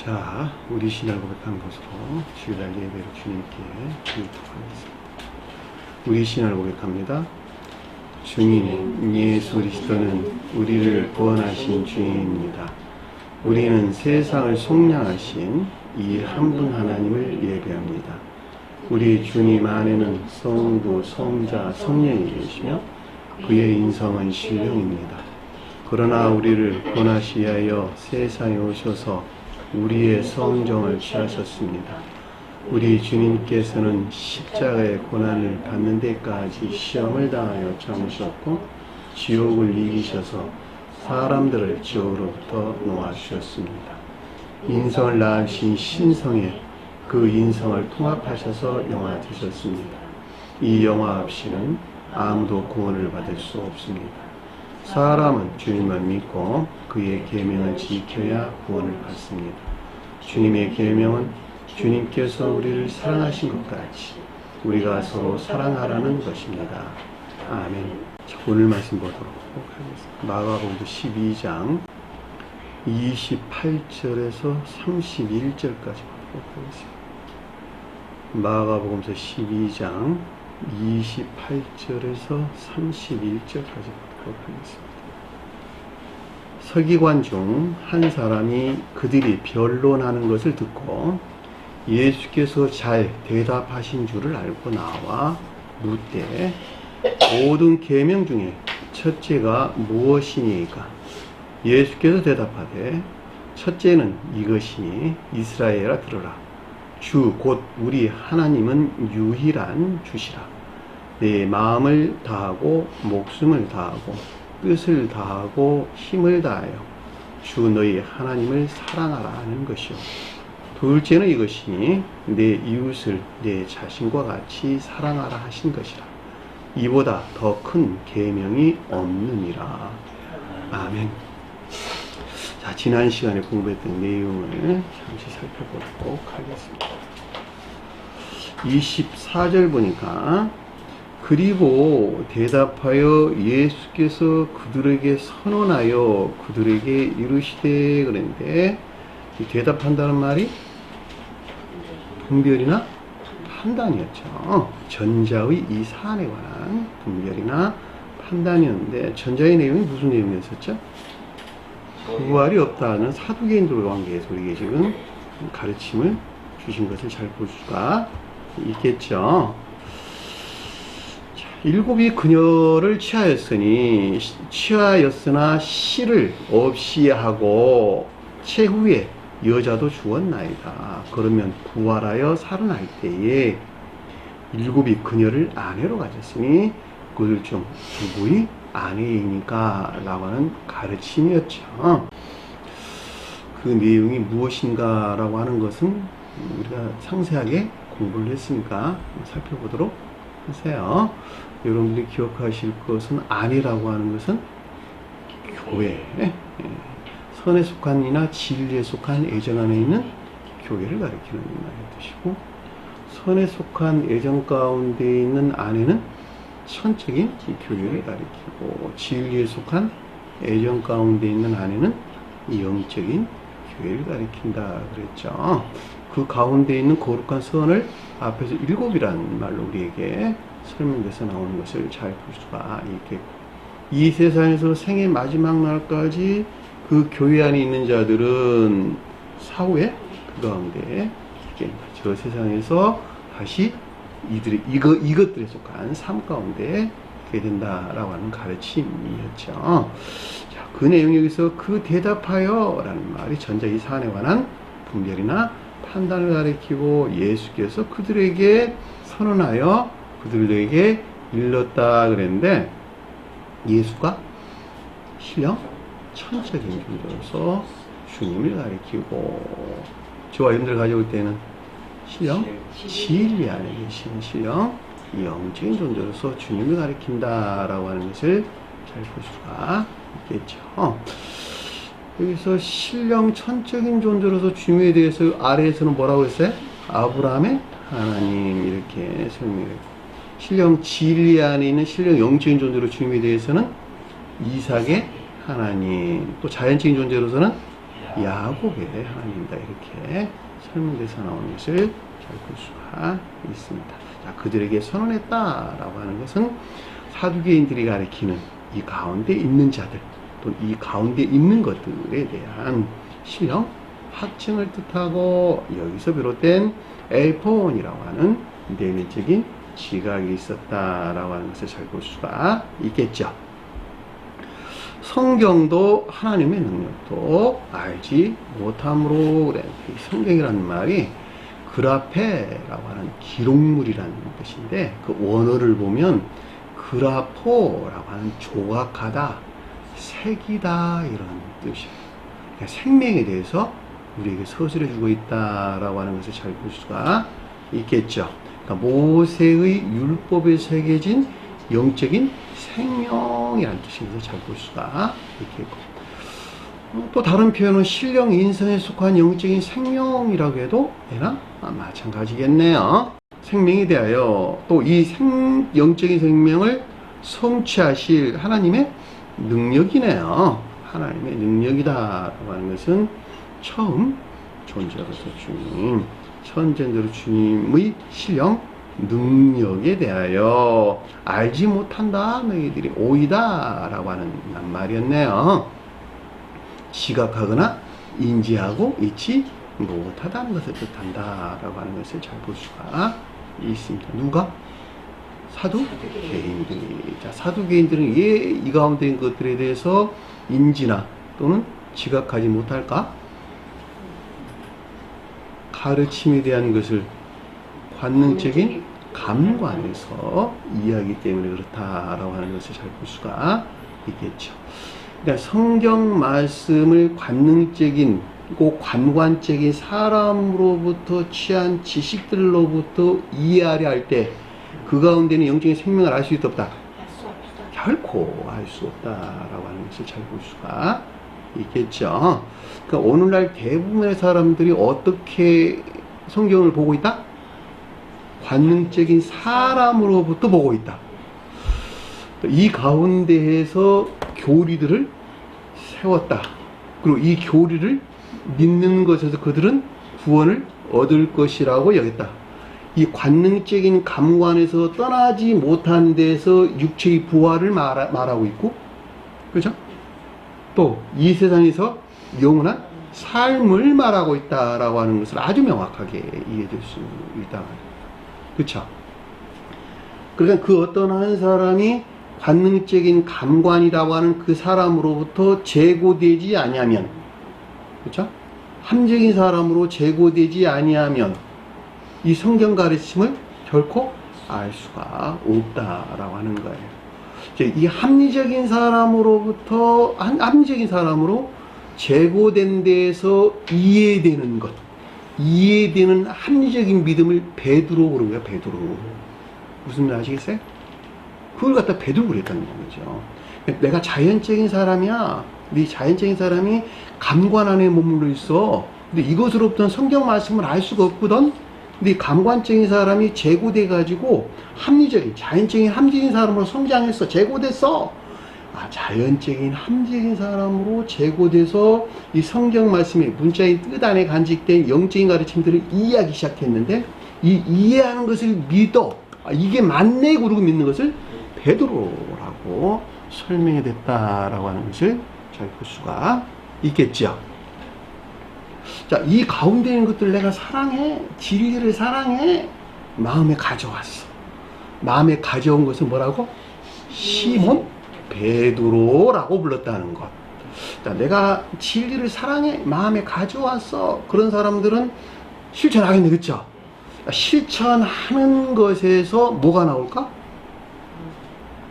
자, 우리 신앙 고백한 것으로 주일날 예배를 주님께 드리도록 하겠습니다. 우리 신앙을 고백합니다. 주님 예수 그리스도는 우리를 구원하신 주님입니다. 우리는 세상을 속량하신 이 한 분 하나님을 예배합니다. 우리 주님 안에는 성부, 성자, 성령이 계시며 그의 인성은 신령입니다. 그러나 우리를 구원하시기 위하여 세상에 오셔서 우리의 성정을 취하셨습니다. 우리 주님께서는 십자가의 고난을 받는 데까지 시험을 당하여 참으셨고 지옥을 이기셔서 사람들을 지옥으로부터 놓아주셨습니다. 인성을 낳으신 신성에 그 인성을 통합하셔서 영화 되셨습니다. 이 영화 없이는 아무도 구원을 받을 수 없습니다. 사람은 주님을 믿고 그의 계명을 지켜야 구원을 받습니다. 주님의 계명은 주님께서 우리를 사랑하신 것 같이 우리가 서로 사랑하라는 것입니다. 아멘. 오늘 말씀 보도록 하겠습니다. 마가복음 12장 28절에서 31절까지 보도록 하겠습니다. 마가복음 12장 28절에서 31절까지 보도록 하겠습니다. 서기관 중 한 사람이 그들이 변론하는 것을 듣고 예수께서 잘 대답하신 줄을 알고 나와 묻되 모든 계명 중에 첫째가 무엇이니까? 예수께서 대답하되 첫째는 이것이니 이스라엘아 들으라. 주 곧 우리 하나님은 유일한 주시라. 내 마음을 다하고 목숨을 다하고 뜻을 다하고 힘을 다하여 주 너희 하나님을 사랑하라 하는 것이요. 둘째는 이것이니 내 이웃을 내 자신과 같이 사랑하라 하신 것이라. 이보다 더 큰 계명이 없느니라. 아멘. 자, 지난 시간에 공부했던 내용을 잠시 살펴보도록 하겠습니다. 24절 보니까 그리고 대답하여 예수께서 그들에게 선언하여 그들에게 이르시되 그랬는데 대답한다는 말이 분별이나 판단이었죠. 전자의 이 사안에 관한 분별이나 판단이었는데 전자의 내용이 무슨 내용이었었죠? 부활이 없다는 사두개인들과 관계에서 우리에게 지금 가르침을 주신 것을 잘 볼 수가 있겠죠. 자, 일곱이 그녀를 취하였으나 씨를 없이 하고 최후에 여자도 죽었나이다. 그러면 부활하여 살아날 때에 일곱이 그녀를 아내로 가졌으니 그들 중 누구의 아내이니까 라고 하는 가르침이었죠. 그 내용이 무엇인가 라고 하는 것은 우리가 상세하게 공부를 했으니까 살펴보도록 하세요. 여러분들이 기억하실 것은 아내라고 하는 것은 교회, 선에 속한 이나 진리에 속한 애정 안에 있는 교회를 가리키는 말의 뜻이고, 선에 속한 애정 가운데 있는 아내는 천적인 교회를 가리키고, 진리에 속한 애정 가운데 있는 아내는 영적인 교회를 가리킨다 그랬죠. 그 가운데 있는 거룩한 선을 앞에서 일곱이라는 말로 우리에게 설명돼서 나오는 것을 잘 볼 수가 있겠고, 이 세상에서 생의 마지막 날까지 그 교회 안에 있는 자들은 사후에 그 가운데 저 세상에서 다시 이것들에 속한 삶 가운데 있게 된다라고 하는 가르침이었죠. 자, 그 내용 여기서 그 대답하여 라는 말이 전자 이 사안에 관한 분별이나 판단을 가리키고 예수께서 그들에게 선언하여 그들에게 일렀다 그랬는데, 예수가 신령 천적인 존재로서 주님을 가리키고, 저와 여러분들 가져올 때는 신령 진리 안에 계신 신령 영적인 존재로서 주님을 가리킨다라고 하는 것을 잘 볼 수가 있겠죠. 여기서 신령 천적인 존재로서 주님에 대해서 아래에서는 뭐라고 했어요? 아브라함의 하나님 이렇게 설명했고, 신령 진리 안에 있는 신령 영적인 존재로 주님에 대해서는 이삭의 하나님, 또 자연적인 존재로서는 야곱의 하나님이다. 이렇게 설명돼서 나오는 것을 잘 볼 수가 있습니다. 자, 그들에게 선언했다라고 하는 것은 사두개인들이 가리키는 이 가운데 있는 자들, 또 이 가운데 있는 것들에 대한 신령 확증을 뜻하고, 여기서 비롯된 엘폰이라고 하는 내면적인 지각이 있었다라고 하는 것을 잘 볼 수가 있겠죠. 성경도 하나님의 능력도 알지 못함으로, 그래. 성경이라는 말이 그라페라고 하는 기록물이라는 뜻인데, 그 원어를 보면 그라포라고 하는 조각하다, 색이다, 이런 뜻이에요. 그러니까 생명에 대해서 우리에게 서술해주고 있다라고 하는 것을 잘 볼 수가 있겠죠. 그러니까 모세의 율법에 새겨진 영적인 생명이라는 뜻인 것을 잘 볼 수가 있겠고, 또 다른 표현은 신령 인성에 속한 영적인 생명이라고 해도 되나? 마찬가지겠네요. 생명에 대하여 또 이 영적인 생명을 성취하실 하나님의 능력이네요. 하나님의 능력이다라고 하는 것은 처음 존재로서 주님, 천전대로 주님의 신령 능력에 대하여 알지 못한다 너희들이 오이다 라고 하는 말이었네요. 지각하거나 인지하고 잊지 못하다는 것을 뜻한다 라고 하는 것을 잘 볼 수가 있습니다. 누가? 사두개인들이. 자, 사두개인들은 왜 이 가운데 있는 것들에 대해서 인지나 또는 지각하지 못할까? 가르침에 대한 것을 관능적인 감관에서 이해하기 때문에 그렇다라고 하는 것을 잘 볼 수가 있겠죠. 그러니까 성경 말씀을 관능적인, 꼭 관관적인 사람으로부터 취한 지식들로부터 이해하려 할 때 그 가운데는 영적인 생명을 알 수 있다 없다? 결코 알 수 없다라고 하는 것을 잘 볼 수가 있겠죠. 그러니까 오늘날 대부분의 사람들이 어떻게 성경을 보고 있다? 관능적인 사람으로부터 보고 있다. 이 가운데에서 교리들을 세웠다. 그리고 이 교리를 믿는 것에서 그들은 구원을 얻을 것이라고 여겼다. 이 관능적인 감관에서 떠나지 못한 데서 육체의 부활을 말하고 있고, 그렇죠? 또 이 세상에서 영원한 삶을 말하고 있다라고 하는 것을 아주 명확하게 이해될 수 있다. 그렇죠? 그러니까 그 어떤 한 사람이 관능적인 감관이라고 하는 그 사람으로부터 제고되지 아니하면, 그렇죠? 함적인 사람으로 제고되지 아니하면 이 성경 가르침을 결코 알 수가 없다라고 하는 거예요. 이 합리적인 사람으로부터, 합리적인 사람으로 제고된 데에서 이해되는 것, 이해되는 합리적인 믿음을 베드로 그런 거예요. 베드로. 무슨 말 아시겠어요? 그걸 갖다 베드로 그랬다는 거죠. 내가 자연적인 사람이야. 네 자연적인 사람이 감관 안에 머물러 있어. 근데 이것으로부터는 성경 말씀을 알 수가 없거든. 근데 감관적인 사람이 제고돼 가지고 합리적인, 자연적인 함적인 사람으로 성장했어. 제고됐어. 자연적인 함적인 사람으로 제고돼서 이 성경 말씀의 문자인 뜻 안에 간직된 영적인 가르침들을 이해하기 시작했는데, 이 이해하는 것을 믿어. 이게 맞네 그러고 믿는 것을 베드로라고 설명이 됐다라고 하는 것을 잘 볼 수가 있겠죠. 자, 이 가운데 있는 것들 내가 사랑해. 진리를 사랑해. 마음에 가져왔어. 마음에 가져온 것은 뭐라고? 시몬 베드로라고 불렀다는 것. 자, 내가 진리를 사랑해. 마음에 가져왔어. 그런 사람들은 실천하겠네. 그렇죠? 실천하는 것에서 뭐가 나올까?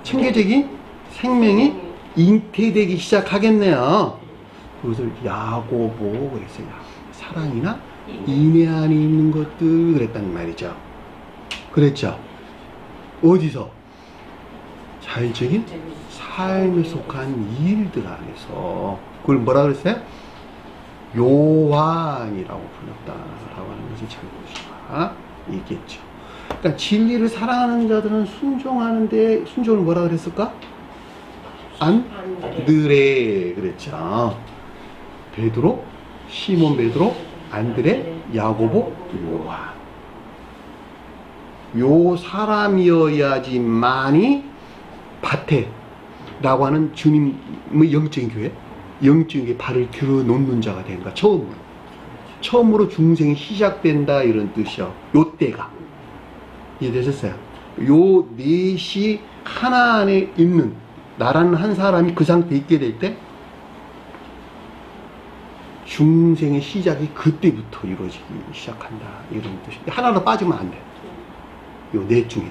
체계적인 생명이 잉태되기 시작하겠네요. 그것을 야고보 그랬어요. 사랑이나 인내 안에 있는 것들 그랬단 말이죠. 그랬죠. 어디서? 자연적인 삶에 속한 일들 안에서. 그걸 뭐라 그랬어요? 요한이라고 불렀다라고 하는 것을 잘 볼 수가 있겠죠. 그러니까 진리를 사랑하는 자들은 순종하는데, 순종을 뭐라 그랬을까? 안드레 그랬죠. 베드로 시몬 베드로, 안드레, 야고보, 요한. 요 사람이어야지만이 바테라고 하는 주님의 영적인 교회, 영적인 교회 발을 들어놓는 자가 되는 거야. 처음으로 중생이 시작된다 이런 뜻이요. 요 때가 이해되셨어요? 요 넷이 하나 안에 있는 나라는 한 사람이 그 상태에 있게 될 때 중생의 시작이 그때부터 이루어지기 시작한다 이런 뜻이. 하나로 빠지면 안 돼. 요 넷 중에.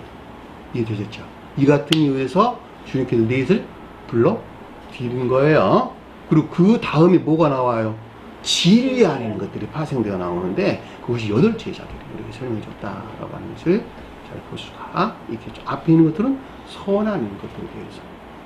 이해되셨죠? 이 같은 이유에서 주님께서 넷을 불러 드린 거예요. 그리고 그 다음에 뭐가 나와요? 진리 안에 있는 것들이 파생되어 나오는데 그것이 여덟 제자들이 우리에게 설명해 줬다라고 하는 것을 잘 볼 수가 있겠죠. 앞에 있는 것들은 선한 것들에 대해서,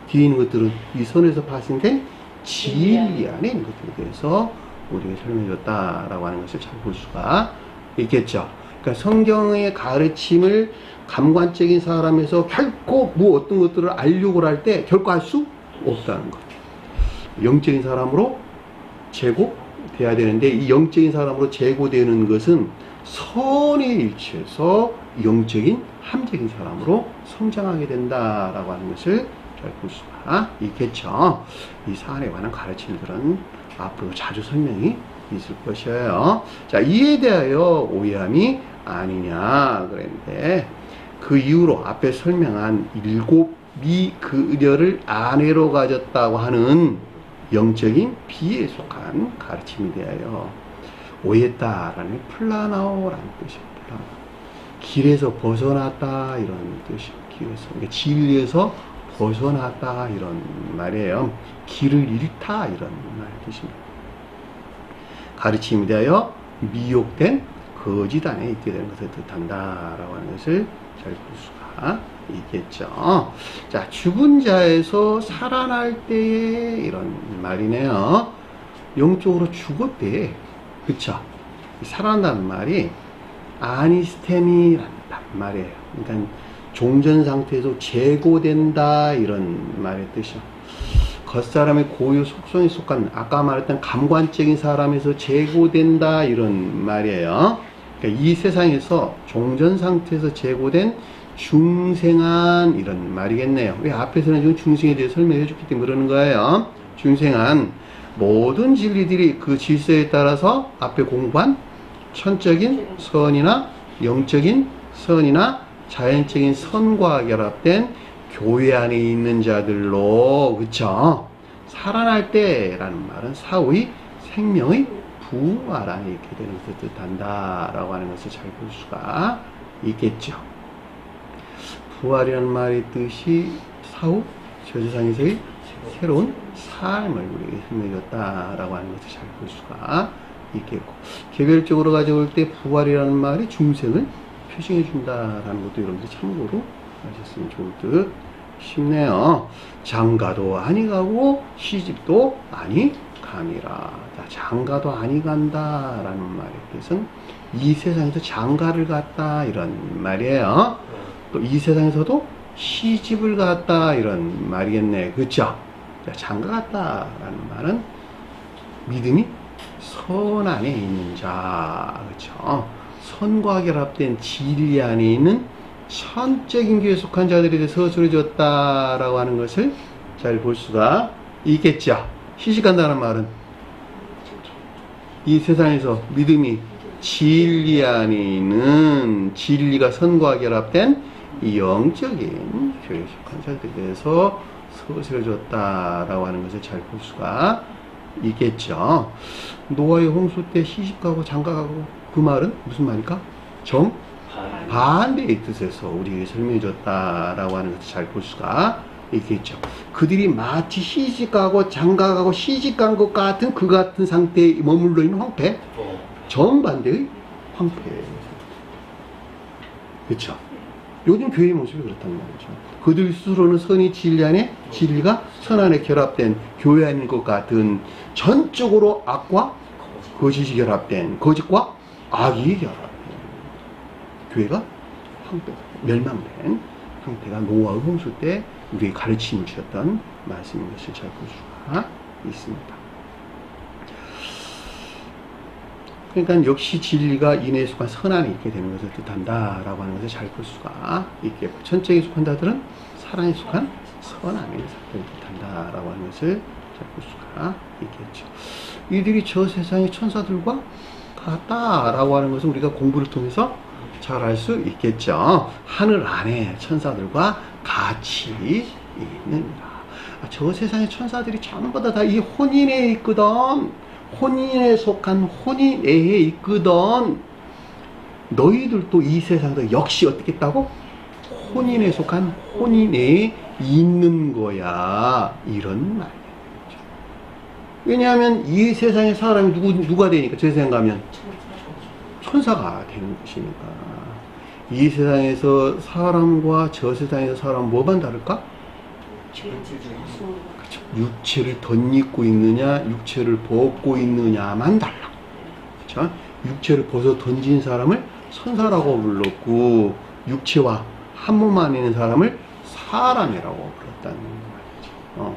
뒤에 있는 것들은 이 선에서 파생된 진리 안에 있는 것들에 대해서 우리에게 설명해 줬다라고 하는 것을 잘 볼 수가 있겠죠. 그러니까 성경의 가르침을 감관적인 사람에서 결코 뭐 어떤 것들을 알려고 할 때 결코 알 수 없다는 것. 영적인 사람으로 제고돼야 되는데 이 영적인 사람으로 제고되는 것은 선에 일치해서 영적인 함적인 사람으로 성장하게 된다라고 하는 것을 잘 볼 수가 있겠죠. 이 사안에 관한 가르침들은 앞으로 자주 설명이 있을 것이에요. 자, 이에 대하여 오해함이 아니냐 그랬는데 그 이후로 앞에 설명한 일곱이 그녀를 아내로 가졌다고 하는 영적인 비에 속한 가르침에 대하여 오해했다라는 플라나오라는 뜻입니다. 길에서 벗어났다 이런 뜻이에요. 길에서, 그러니까 진리에서 벗어났다 이런 말이에요. 길을 잃다 이런 말 뜻입니다. 가르침에 대하여 미혹된 거짓 안에 있게 되는 것을 뜻한다라고 하는 것을 잘 볼 수가 있겠죠. 자, 죽은 자에서 살아날 때에 이런 말이네요. 영적으로 죽었대. 그쵸? 살아난다는 말이 아니스테미라는 말이에요. 그러니까 종전 상태에서 재고된다 이런 말의 뜻이요. 겉사람의 고유 속성에 속한 아까 말했던 감관적인 사람에서 재고된다 이런 말이에요. 그러니까 이 세상에서 종전 상태에서 재고된 중생한 이런 말이겠네요. 왜 앞에서는 지금 중생에 대해 설명해 줬기 때문에 그러는 거예요. 중생한 모든 진리들이 그 질서에 따라서 앞에 공부한 천적인 선이나 영적인 선이나 자연적인 선과 결합된 교회 안에 있는 자들로, 그쵸? 살아날 때라는 말은 사후의 생명의 부활 안에 있게 되는 것을 뜻한다 라고 하는 것을 잘 볼 수가 있겠죠. 부활이라는 말의 뜻이 사후 저세상에서의 새로운 삶을 우리에게 설명해줬다라고 하는 것을 잘 볼 수가 있겠고, 개별적으로 가져올 때 부활이라는 말이 중생을 표징해준다라는 것도 여러분들 참고로 하셨으면 좋을 듯 싶네요. 장가도 아니 가고 시집도 아니 감이라. 장가도 아니 간다라는 말의 뜻은 이 세상에서 장가를 갔다 이런 말이에요. 또 이 세상에서도 시집을 갔다 이런 말이겠네. 그렇죠? 장가 갔다라는 말은 믿음이 선 안에 있는 자, 그렇죠? 선과 결합된 진리 안에 있는 천적인 교회에 속한 자들에게 서술해줬다라고 하는 것을 잘 볼 수가 있겠죠. 시집간다는 말은 이 세상에서 믿음이 진리 안에 있는 진리가 선과 결합된 이 영적인 교회에 속한 자들에 대해서 서술해줬다라고 하는 것을 잘 볼 수가 있겠죠. 노아의 홍수 때 시집가고 장가가고 그 말은 무슨 말일까? 반대의 뜻에서 우리에게 설명해줬다라고 하는 것을 잘 볼 수가 있겠죠. 그들이 마치 시집가고 장가가고 시집간 것 같은 그 같은 상태에 머물러 있는 황폐, 정반대의 황폐. 그렇죠. 요즘 교회의 모습이 그렇단 말이죠. 그들 스스로는 선이 진리 안에, 진리가 선 안에 결합된 교회 안인 것 같은 전적으로 악과 거짓이 결합된, 거짓과 악이 결합된 교회가 황폐, 멸망된 상태가 노아의 홍수 때 우리에게 가르침을 주셨던 말씀인 것을 잘 볼 수가 있습니다. 그러니까 역시 진리가 인에 속한 선 안에 있게 되는 것을 뜻한다라고 하는 것을 잘 볼 수가 있겠고, 천정에 속한 자들은 사랑에 속한 선 안에 있는 사람을 뜻한다라고 하는 것을 잘 볼 수가 있겠죠. 이들이 저 세상의 천사들과 같다라고 하는 것을 우리가 공부를 통해서 잘 알 수 있겠죠. 하늘 안에 천사들과 같이 있느니라. 저 세상의 천사들이 전부 다 이 혼인에 있거든. 혼인에 속한 혼인애에 있거든. 너희들도 이 세상도 역시 어떻게 했다고? 혼인에 속한 혼인애에 있는 거야. 이런 말이야. 왜냐하면 이 세상의 사람이 누가 되니까 저 세상 가면 천사가 되는 것이니까. 이 세상에서 사람과 저 세상에서 사람 뭐만 다를까? 그렇죠. 육체를 덧입고 있느냐, 육체를 벗고 있느냐만 달라. 그렇죠? 육체를 벗어 던진 사람을 천사라고 불렀고, 육체와 한 몸 안에 있는 사람을 사람이라고 불렀다는 말이죠.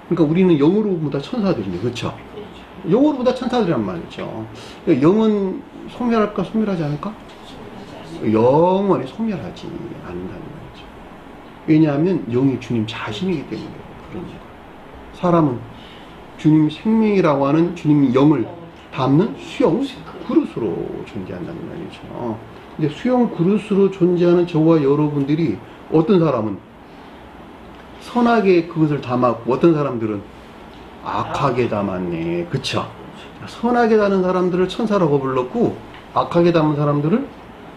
그러니까 우리는 영으로보다 천사들이네, 그렇죠? 영으로보다 천사들이란 말이죠. 그러니까 영은 소멸할까, 소멸하지 않을까? 영원히 소멸하지 않는다는 말이죠. 왜냐하면 영이 주님 자신이기 때문에 그런 거예요. 사람은 주님 생명이라고 하는 주님 영을 담는 수용 그릇으로 존재한다는 말이죠. 근데 수용 그릇으로 존재하는 저와 여러분들이, 어떤 사람은 선하게 그것을 담았고 어떤 사람들은 악하게 담았네. 그쵸? 선하게 담은 사람들을 천사라고 불렀고, 악하게 담은 사람들을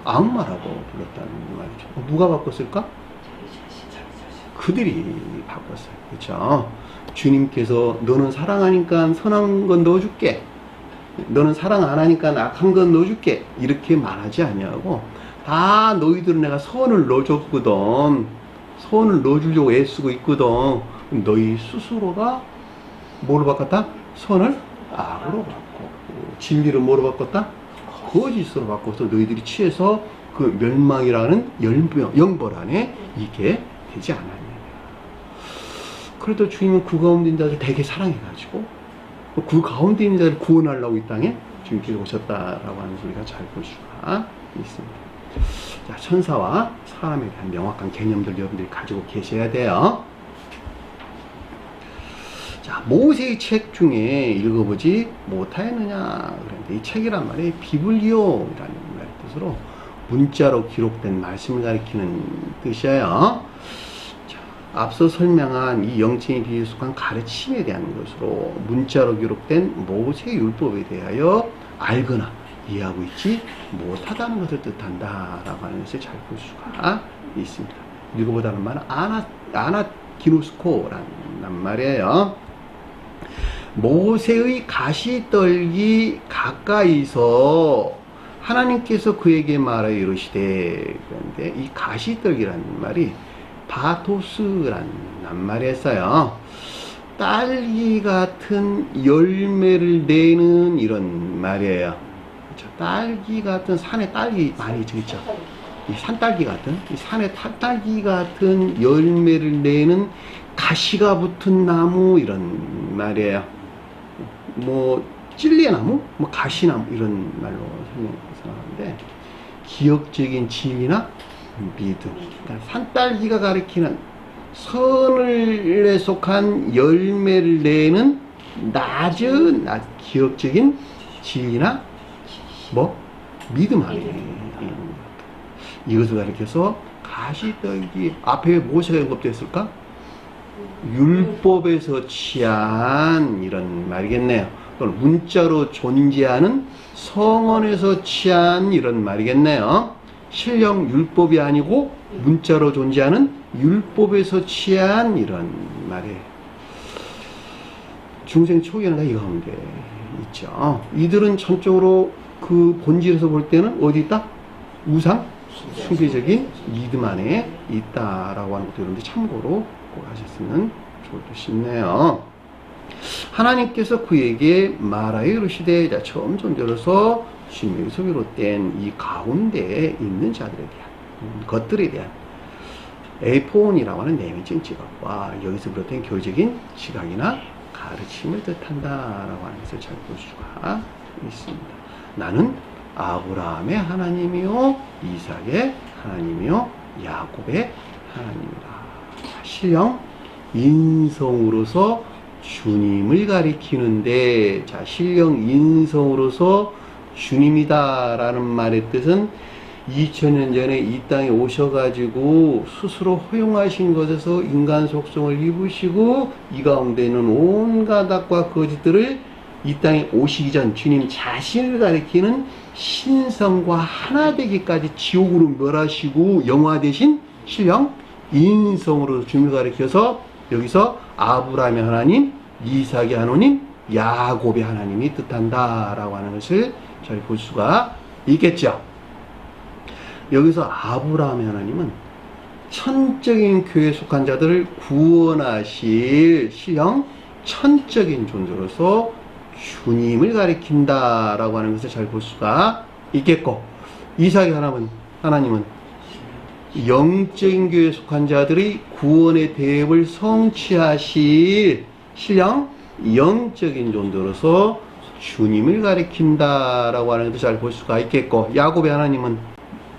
악마라고 불렀다는 말이죠. 누가 바꿨을까? 그들이 바꿨어요. 그쵸? 주님께서 너는 사랑하니까 선한 건 넣어줄게, 너는 사랑 안 하니까 악한 건 넣어줄게, 이렇게 말하지 않냐고, 다 너희들은 내가 선을 넣어줬거든, 선을 넣어주려고 애쓰고 있거든. 너희 스스로가 뭐로 바꿨다? 선을 악으로 바꿨고, 진리를 뭐로 바꿨다? 거짓으로 바꿔서 너희들이 취해서 그 멸망이라는 영벌 안에 있게 되지 않았냐. 그래도 주님은 그 가운데 있는 자들 되게 사랑해가지고 그 가운데 있는 자를 구원하려고 이 땅에 주님께서 오셨다라고 하는 소리가 잘 볼 수가 있습니다. 자, 천사와 사람에 대한 명확한 개념들 여러분들이 가지고 계셔야 돼요. 자, 모세의 책 중에 읽어보지 못하였느냐 그런데, 이 책이란 말이 비블리오라는 말 뜻으로 문자로 기록된 말씀을 가리키는 뜻이에요. 자, 앞서 설명한 이 영적인 비유에 속한 가르침에 대한 것으로 문자로 기록된 모세의 율법에 대하여 알거나 이해하고 있지 못하다는 것을 뜻한다라고 하는 것을 잘 볼 수가 있습니다. 읽어보다는 말은 아나기노스코라는 말이에요. 모세의 가시떨기 가까이서 하나님께서 그에게 말하여 이르시되, 그런데 이 가시떨기라는 말이 바토스라는 말이었어요. 딸기 같은 열매를 내는 이런 말이에요. 그렇죠? 딸기 같은, 산에 딸기 많이 있죠. 이 산딸기 같은, 이 산에 딸기 같은 열매를 내는 가시가 붙은 나무, 이런 말이에요. 뭐 찔레나무, 뭐 가시나무, 이런 말로 설명하는데, 기억적인 진리나 믿음, 그러니까 산딸기가 가리키는 선을 속한 열매를 내는 낮은 기억적인 진리나 뭐 믿음 안에 있는 것. 이것을 가리켜서 가시떨기 앞에 무엇이 언급되었을까? 율법에서 취한 이런 말이겠네요. 또는 문자로 존재하는 성언에서 취한 이런 말이겠네요. 실령 율법이 아니고 문자로 존재하는 율법에서 취한 이런 말이에요. 중생 초기에는 다 이 가운데 있죠. 이들은 전적으로 그 본질에서 볼 때는 어디 있다? 우상 숭배적인 믿음 안에 있다라고 하는 것도 여러분들 참고로 꼭 하셨으면 좋을 듯 싶네요. 하나님께서 그에게 말하여 이르시되, 처음 존재로서 주님에게서 비롯된 이 가운데에 있는 자들에 대한 것들에 대한 에이폰이라고 하는 내면적인 지각과 여기서 비롯된 교리적인 지각이나 가르침을 뜻한다라고 하는 것을 잘 볼 수가 있습니다. 나는 아브라함의 하나님이요 이삭의 하나님이요 야곱의 하나님이다. 신령 인성으로서 주님을 가리키는데, 자, 신령 인성으로서 주님이다 라는 말의 뜻은 2000년 전에 이 땅에 오셔가지고 스스로 허용하신 것에서 인간 속성을 입으시고 이 가운데 있는 온갖 악과 거짓들을 이 땅에 오시기 전 주님 자신을 가리키는 신성과 하나 되기까지 지옥으로 멸하시고 영화되신 신령 인성으로 주님을 가리켜서 여기서 아브라함의 하나님, 이삭의 하나님, 야곱의 하나님이 뜻한다 라고 하는 것을 잘 볼 수가 있겠죠. 여기서 아브라함의 하나님은 천적인 교회에 속한 자들을 구원하실 신령 천적인 존재로서 주님을 가리킨다 라고 하는 것을 잘 볼 수가 있겠고, 이삭의 하나님은 영적인 교회에 속한 자들의 구원의 대업을 성취하실 신령 영적인 존재로서 주님을 가리킨다 라고 하는 것을 잘 볼 수가 있겠고, 야곱의 하나님은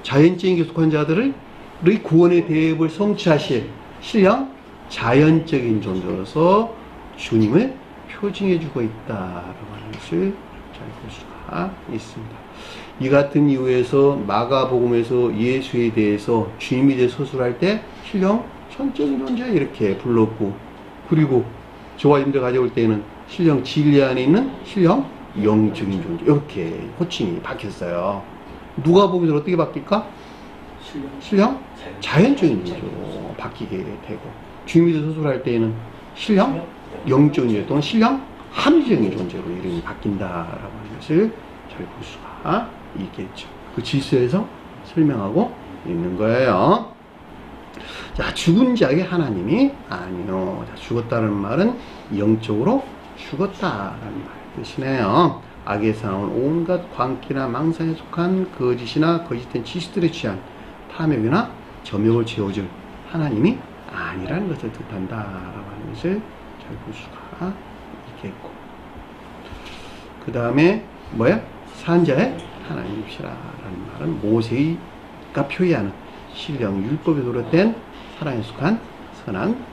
자연적인 교회에 속한 자들의 구원의 대업을 성취하실 신령 자연적인 존재로서 주님을 표징해주고 있다라고 하는 것을 잘 볼 수가 있습니다. 이 같은 이유에서 마가복음에서 예수에 대해서 주님에 대해 서술할 때 신령 천적인 존재 이렇게 불렀고, 그리고 저와 여러분들 가져올 때는 신령 진리 안에 있는 신령 영적인 존재 이렇게 호칭이 바뀌었어요. 누가복음에서 어떻게 바뀔까? 신령 자연적인 존재로 바뀌게 되고, 주님에 대해 서술할 때에는 신령 영적인 존재 또는 신령 합리적인 존재로 이름이 바뀐다라고 하는 것을 잘 볼 수가 있겠죠. 그 질서에서 설명하고 있는 거예요. 자, 죽은 자의 하나님이 아니요. 자, 죽었다는 말은 영적으로 죽었다라는 말 뜻이네요. 악에서 나온 온갖 광기나 망상에 속한 거짓이나 거짓된 지식들에 취한 탐욕이나 점욕을 채워줄 하나님이 아니라는 것을 뜻한다라고 하는 것을 잘 볼 수가 있겠고, 그 다음에 뭐야? 산자의 하나님이시라라는 말은 모세가 표현하는 신령 율법에 도래된 사랑에 속한 선한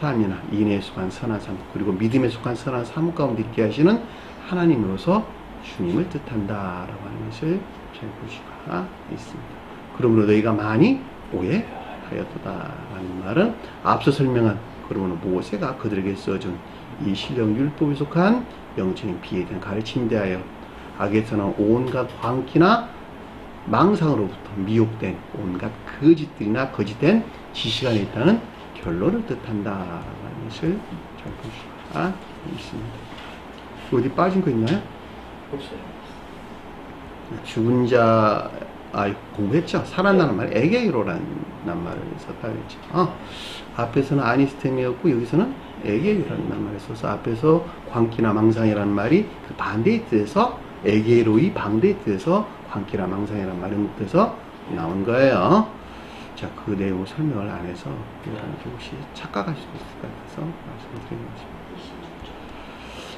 삶이나 인애에 속한 선한 삶, 그리고 믿음에 속한 선한 삶 가운데 있게 하시는 하나님으로서 주님을 뜻한다라고 하는 것을 잘 볼 수가 있습니다. 그러므로 너희가 많이 오해하였도다라는 말은 앞서 설명한, 그러므로 모세가 그들에게 써준 이 신령 율법에 속한 영적인 비에 대한 가르침에 대하여 악에서 나온 온갖 광기나 망상으로부터 미혹된 온갖 거짓들이나 거짓된 지식 안에 있다는 결론을 뜻한다라는 것을 잘 볼 수가 있습니다. 어디 빠진 거 있나요? 없어요. 죽은 자, 공부했죠? 살아나는 말, 에게이로라는 말을 썼다고 했죠. 앞에서는 아니스템이었고, 여기서는 에게이로라는 말을 써서 앞에서 광기나 망상이라는 말이 그 반대의 뜻에서 에게이로의 반대의 뜻에서 광기나 망상이라는 말의 뜻에서 나온 거예요. 자, 그 내용을 설명을 안 해서 여러분들 혹시 착각할 수도 있을 것 같아서 말씀드리는 것입니다.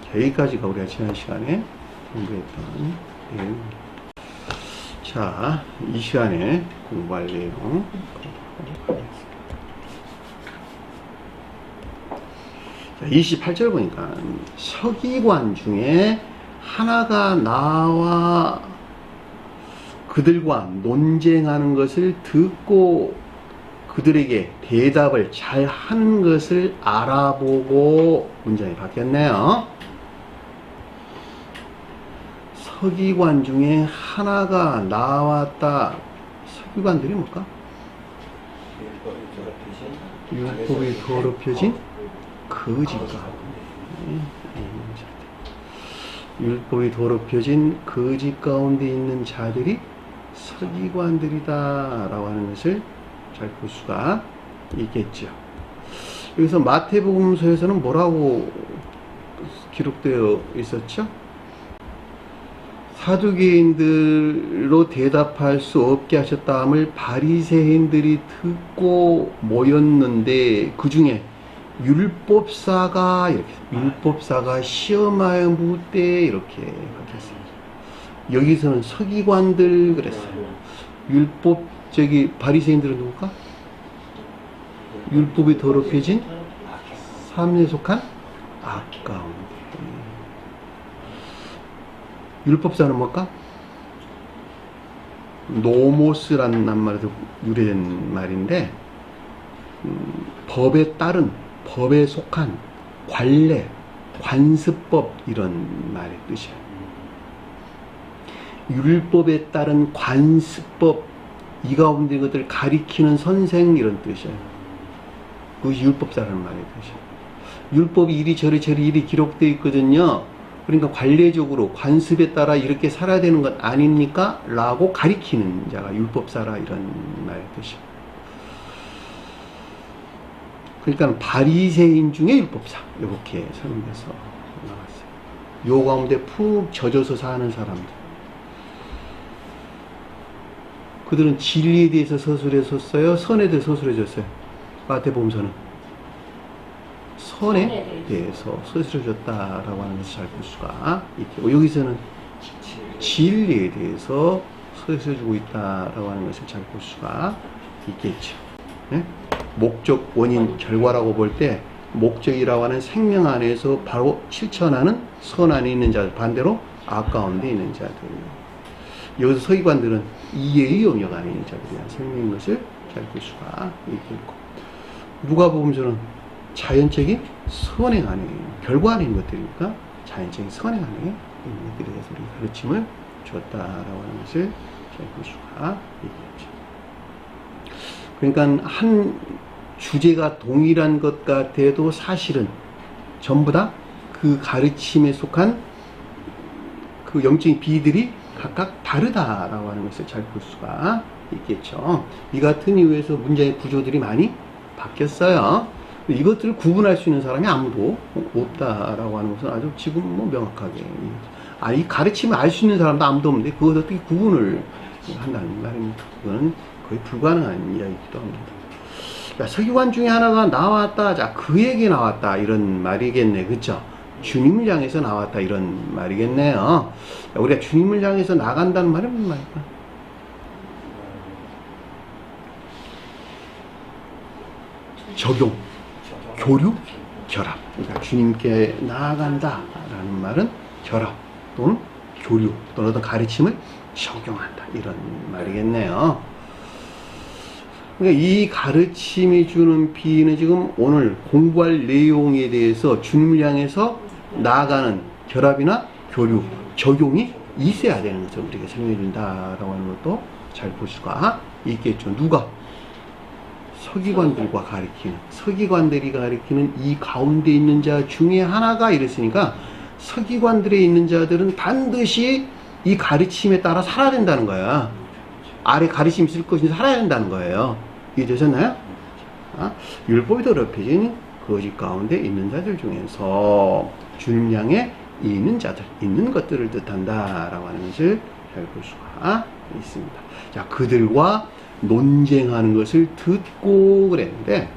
자, 여기까지가 우리가 지난 시간에 공부했던 내용입니다. 자, 이 시간에 공부할 내용 보도록 하겠습니다. 자, 28절 보니까 서기관 중에 하나가 나와 그들과 논쟁하는 것을 듣고 그들에게 대답을 잘 하는 것을 알아보고, 문장이 바뀌었네요. 서기관 중에 하나가 나왔다. 서기관들이 뭘까? 율법이 더럽혀진 거짓가. 율법이 더럽혀진 거짓 가운데 있는 자들이 서기관들이다 라고 하는 것을 잘 볼 수가 있겠죠. 여기서 마태복음서에서는 뭐라고 기록되어 있었죠? 사두개인들로 대답할 수 없게 하셨다함을 바리새인들이 듣고 모였는데, 그 중에 율법사가 시험하여 묻되, 이렇게 밝혔습니다. 여기서는 서기관들 그랬어요. 율법 바리새인들은 누굴까? 율법이 더럽혀진 삶에 속한 아까운. 율법사는 뭘까? 노모스라는 말에서 유래된 말인데, 법에 따른, 법에 속한 관례, 관습법 이런 말의 뜻이에요. 율법에 따른 관습법, 이 가운데 것들을 가리키는 선생 이런 뜻이에요. 그것이 율법사라는 말의 뜻이에요. 율법이 이리저리 일이 기록되어 있거든요. 그러니까 관례적으로 관습에 따라 이렇게 살아야 되는 것 아닙니까? 라고 가리키는 자가 율법사라 이런 말의 뜻이에요. 그러니까 바리새인 중에 율법사 이렇게 설명해서 나왔어요. 요 가운데 푹 젖어서 사는 사람들, 그들은 진리에 대해서 서술했었어요? 선에 대해서 서술해줬어요? 마태복음서는 선에 대해서 서술해줬다라고 하는 것을 잘 볼 수가 있고, 여기서는 진리에 대해서 서술해주고 있다라고 하는 것을 잘 볼 수가 있겠죠. 네? 목적, 원인, 결과라고 볼 때 목적이라고 하는 생명 안에서 바로 실천하는 선 안에 있는 자들, 반대로 악 가운데 있는 자들. 여기서 서기관들은 이해의 영역 안에 있는 자들에 대한 생명인 것을 잘 볼 수가 있겠고, 누가복음서는 자연적인 선행 안에, 결과 안에 있는 것들이니까 자연적인 선행 안에 있는 것들에 대해서 우리 가르침을 줬다라고 하는 것을 잘 볼 수가 있겠죠. 그러니까 한 주제가 동일한 것 같아도 사실은 전부 다 그 가르침에 속한 그 영적인 비들이 각각 다르다라고 하는 것을 잘 볼 수가 있겠죠. 이 같은 이유에서 문장의 구조들이 많이 바뀌었어요. 이것들을 구분할 수 있는 사람이 아무도 없다라고 하는 것은 아주 지금 뭐 명확하게, 이 가르침을 알 수 있는 사람도 아무도 없는데 그것을 어떻게 구분을 한다는 말입니다. 그거는 거의 불가능한 이야기이기도 합니다. 자, 서기관 중에 하나가 나왔다, 자, 그에게 나왔다 이런 말이겠네, 그렇죠? 주님을 향해서 나왔다 이런 말이겠네요. 자, 우리가 주님을 향해서 나간다는 말은 무슨 말일까? 적용, 교류, 결합. 그러니까 주님께 나아간다라는 말은 결합 또는 교류 또는 어떤 가르침을 적용한다 이런 말이겠네요. 그러니까 이 가르침이 주는 비는 지금 오늘 공부할 내용에 대해서 주님을 향해서 나아가는 결합이나 교류, 적용이 있어야 되는 것을 우리가 설명해 준다라고 하는 것도 잘 볼 수가 있겠죠. 누가? 서기관들과 가리키는, 서기관들이 가리키는 이 가운데 있는 자 중에 하나가 이랬으니까 서기관들에 있는 자들은 반드시 이 가르침에 따라 살아야 된다는 거야. 아래 가르침이 있을 것인지 살아야 된다는 거예요. 이해되셨나요? 율법이 더럽혀진 거짓 가운데 있는 자들 중에서 주님 향해 있는 자들, 있는 것들을 뜻한다라고 하는 것을 잘 볼 수가 있습니다. 자, 그들과 논쟁하는 것을 듣고 그랬는데,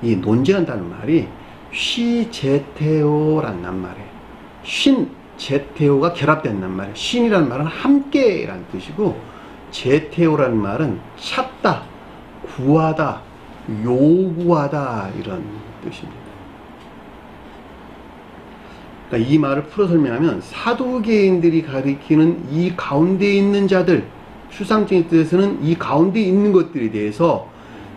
이 논쟁한다는 말이 쉬제테오라는 말이에요. 쉰, 제테오가 결합된단 말이에요. 쉰이라는 말은 함께라는 뜻이고, 제테오라는 말은 찾다, 구하다, 요구하다 이런 뜻입니다. 그러니까 이 말을 풀어 설명하면 사두개인들이 가리키는 이 가운데 있는 자들, 추상적인 뜻에서는 이 가운데 있는 것들에 대해서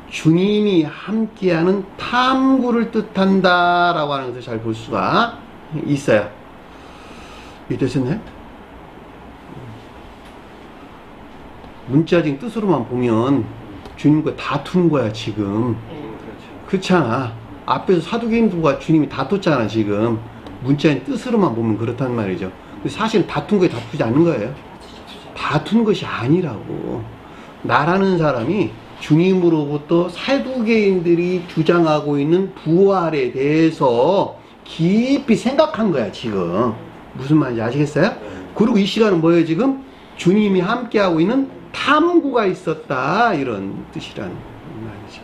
주님이 함께하는 탐구를 뜻한다라고 하는 것을 잘 볼 수가 있어요. 이해되셨나요? 문자적인 뜻으로만 보면 주님과 다투는 거야 지금. 그렇잖아. 앞에서 사두개인들과 주님이 다퉜잖아 지금. 문자인 뜻으로만 보면 그렇단 말이죠. 사실은 다툰 거에 다투지 않는 거예요. 다툰 것이 아니라고. 나라는 사람이 주님으로부터 사두개인들이 주장하고 있는 부활에 대해서 깊이 생각한 거야 지금. 무슨 말인지 아시겠어요? 그리고 이 시간은 뭐예요 지금? 주님이 함께하고 있는 탐구가 있었다 이런 뜻이란 말이죠.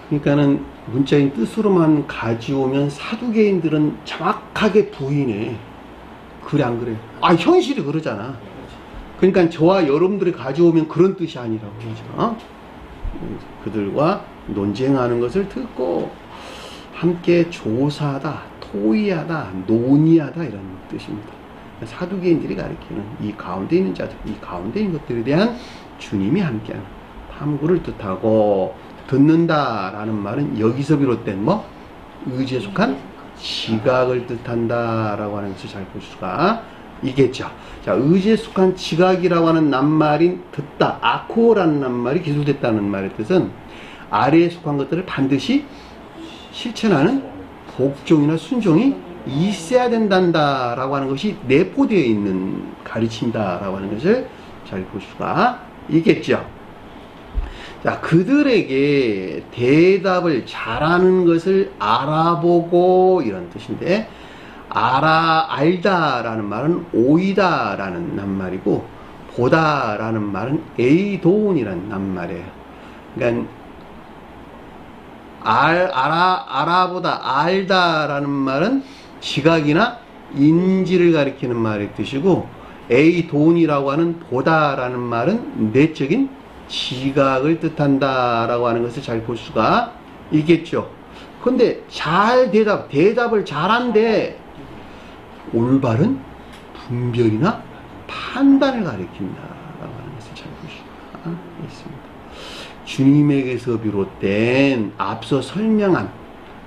그러니까는 문자인 뜻으로만 가져오면 사두개인들은 정확하게 부인해. 그래 안 그래? 아 현실이 그러잖아. 그러니까 저와 여러분들이 가져오면 그런 뜻이 아니라고 그러죠. 어? 그들과 논쟁하는 것을 듣고 함께 조사하다, 토의하다, 논의하다 이런 뜻입니다. 사두개인들이 가리키는 이 가운데 있는 자들, 이 가운데 있는 것들에 대한 주님이 함께하는 탐구를 뜻하고, 듣는다라는 말은 여기서 비롯된 뭐 의지에 속한 지각을 뜻한다라고 하는 것을 잘 볼 수가 있겠죠. 자, 의지에 속한 지각이라고 하는 낱말인 듣다, 아코라는 낱말이 기술됐다는 말의 뜻은 아래에 속한 것들을 반드시 실천하는 복종이나 순종이 있어야 된다라고 하는 것이 내포되어 있는 가르침이다라고 하는 것을 잘 볼 수가 있겠죠. 자, 그들에게 대답을 잘하는 것을 알아보고 이런 뜻인데, 알다라는 말은 오이다라는 낱말이고, 보다라는 말은 에이도온이라는 낱말이에요. 그러니까 알아보다, 알다라는 말은 지각이나 인지를 가리키는 말의 뜻이고, 에이도온이라고 하는 보다라는 말은 내적인 지각을 뜻한다라고 하는 것을 잘 볼 수가 있겠죠. 근데 대답을 잘한데 올바른 분별이나 판단을 가리킨다라고 하는 것을 잘 볼 수가 있습니다. 주님에게서 비롯된 앞서 설명한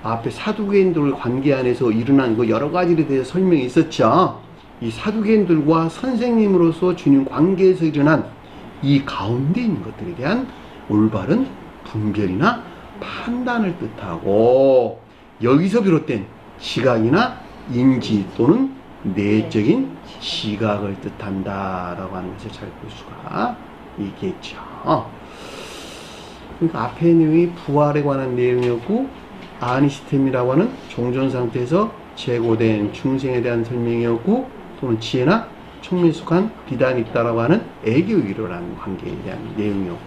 앞에 사두개인들 관계 안에서 일어난 그 여러 가지에 대해서 설명이 있었죠. 이 사두개인들과 선생님으로서 주님 관계에서 일어난 이 가운데 있는 것들에 대한 올바른 분별이나 판단을 뜻하고, 여기서 비롯된 지각이나 인지 또는 내적인 지각을 뜻한다라고 하는 것을 잘 볼 수가 있겠죠. 그러니까 앞에 내용이 부활에 관한 내용이었고, 아니시템이라고 하는 종전 상태에서 제고된 중생에 대한 설명이었고, 또는 지혜나 총명에 속한 비단이 있다라고 하는 애교이로라는 관계에 대한 내용이었고,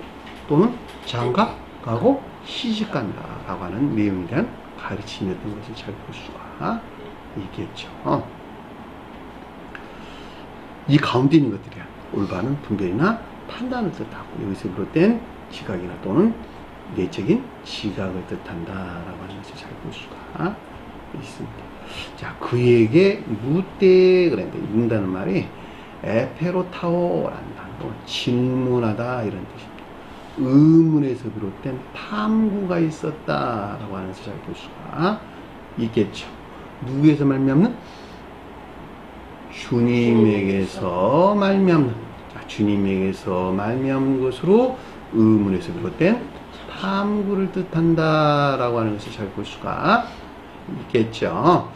또는 장가가고 시집간다라고 하는 내용에 대한 가르침이었던 것을 잘 볼 수가 있겠죠. 이 가운데 있는 것들이야 올바른 분별이나 판단을 뜻하고, 여기서 비롯된 지각이나 또는 내적인 지각을 뜻한다라고 하는 것을 잘 볼 수가 있습니다. 자, 그에게 묻되 그랬는데, 묻는다는 말이 에페로타오라는 단어로 질문하다 이런 뜻입니다. 의문에서 비롯된 탐구가 있었다라고 하는 것을 잘 볼 수가 있겠죠. 누구에서 말미암는? 주님에게서 말미암는. 자, 주님에게서 말미암는 것으로 의문에서 비롯된 탐구를 뜻한다라고 하는 것을 잘 볼 수가 있겠죠.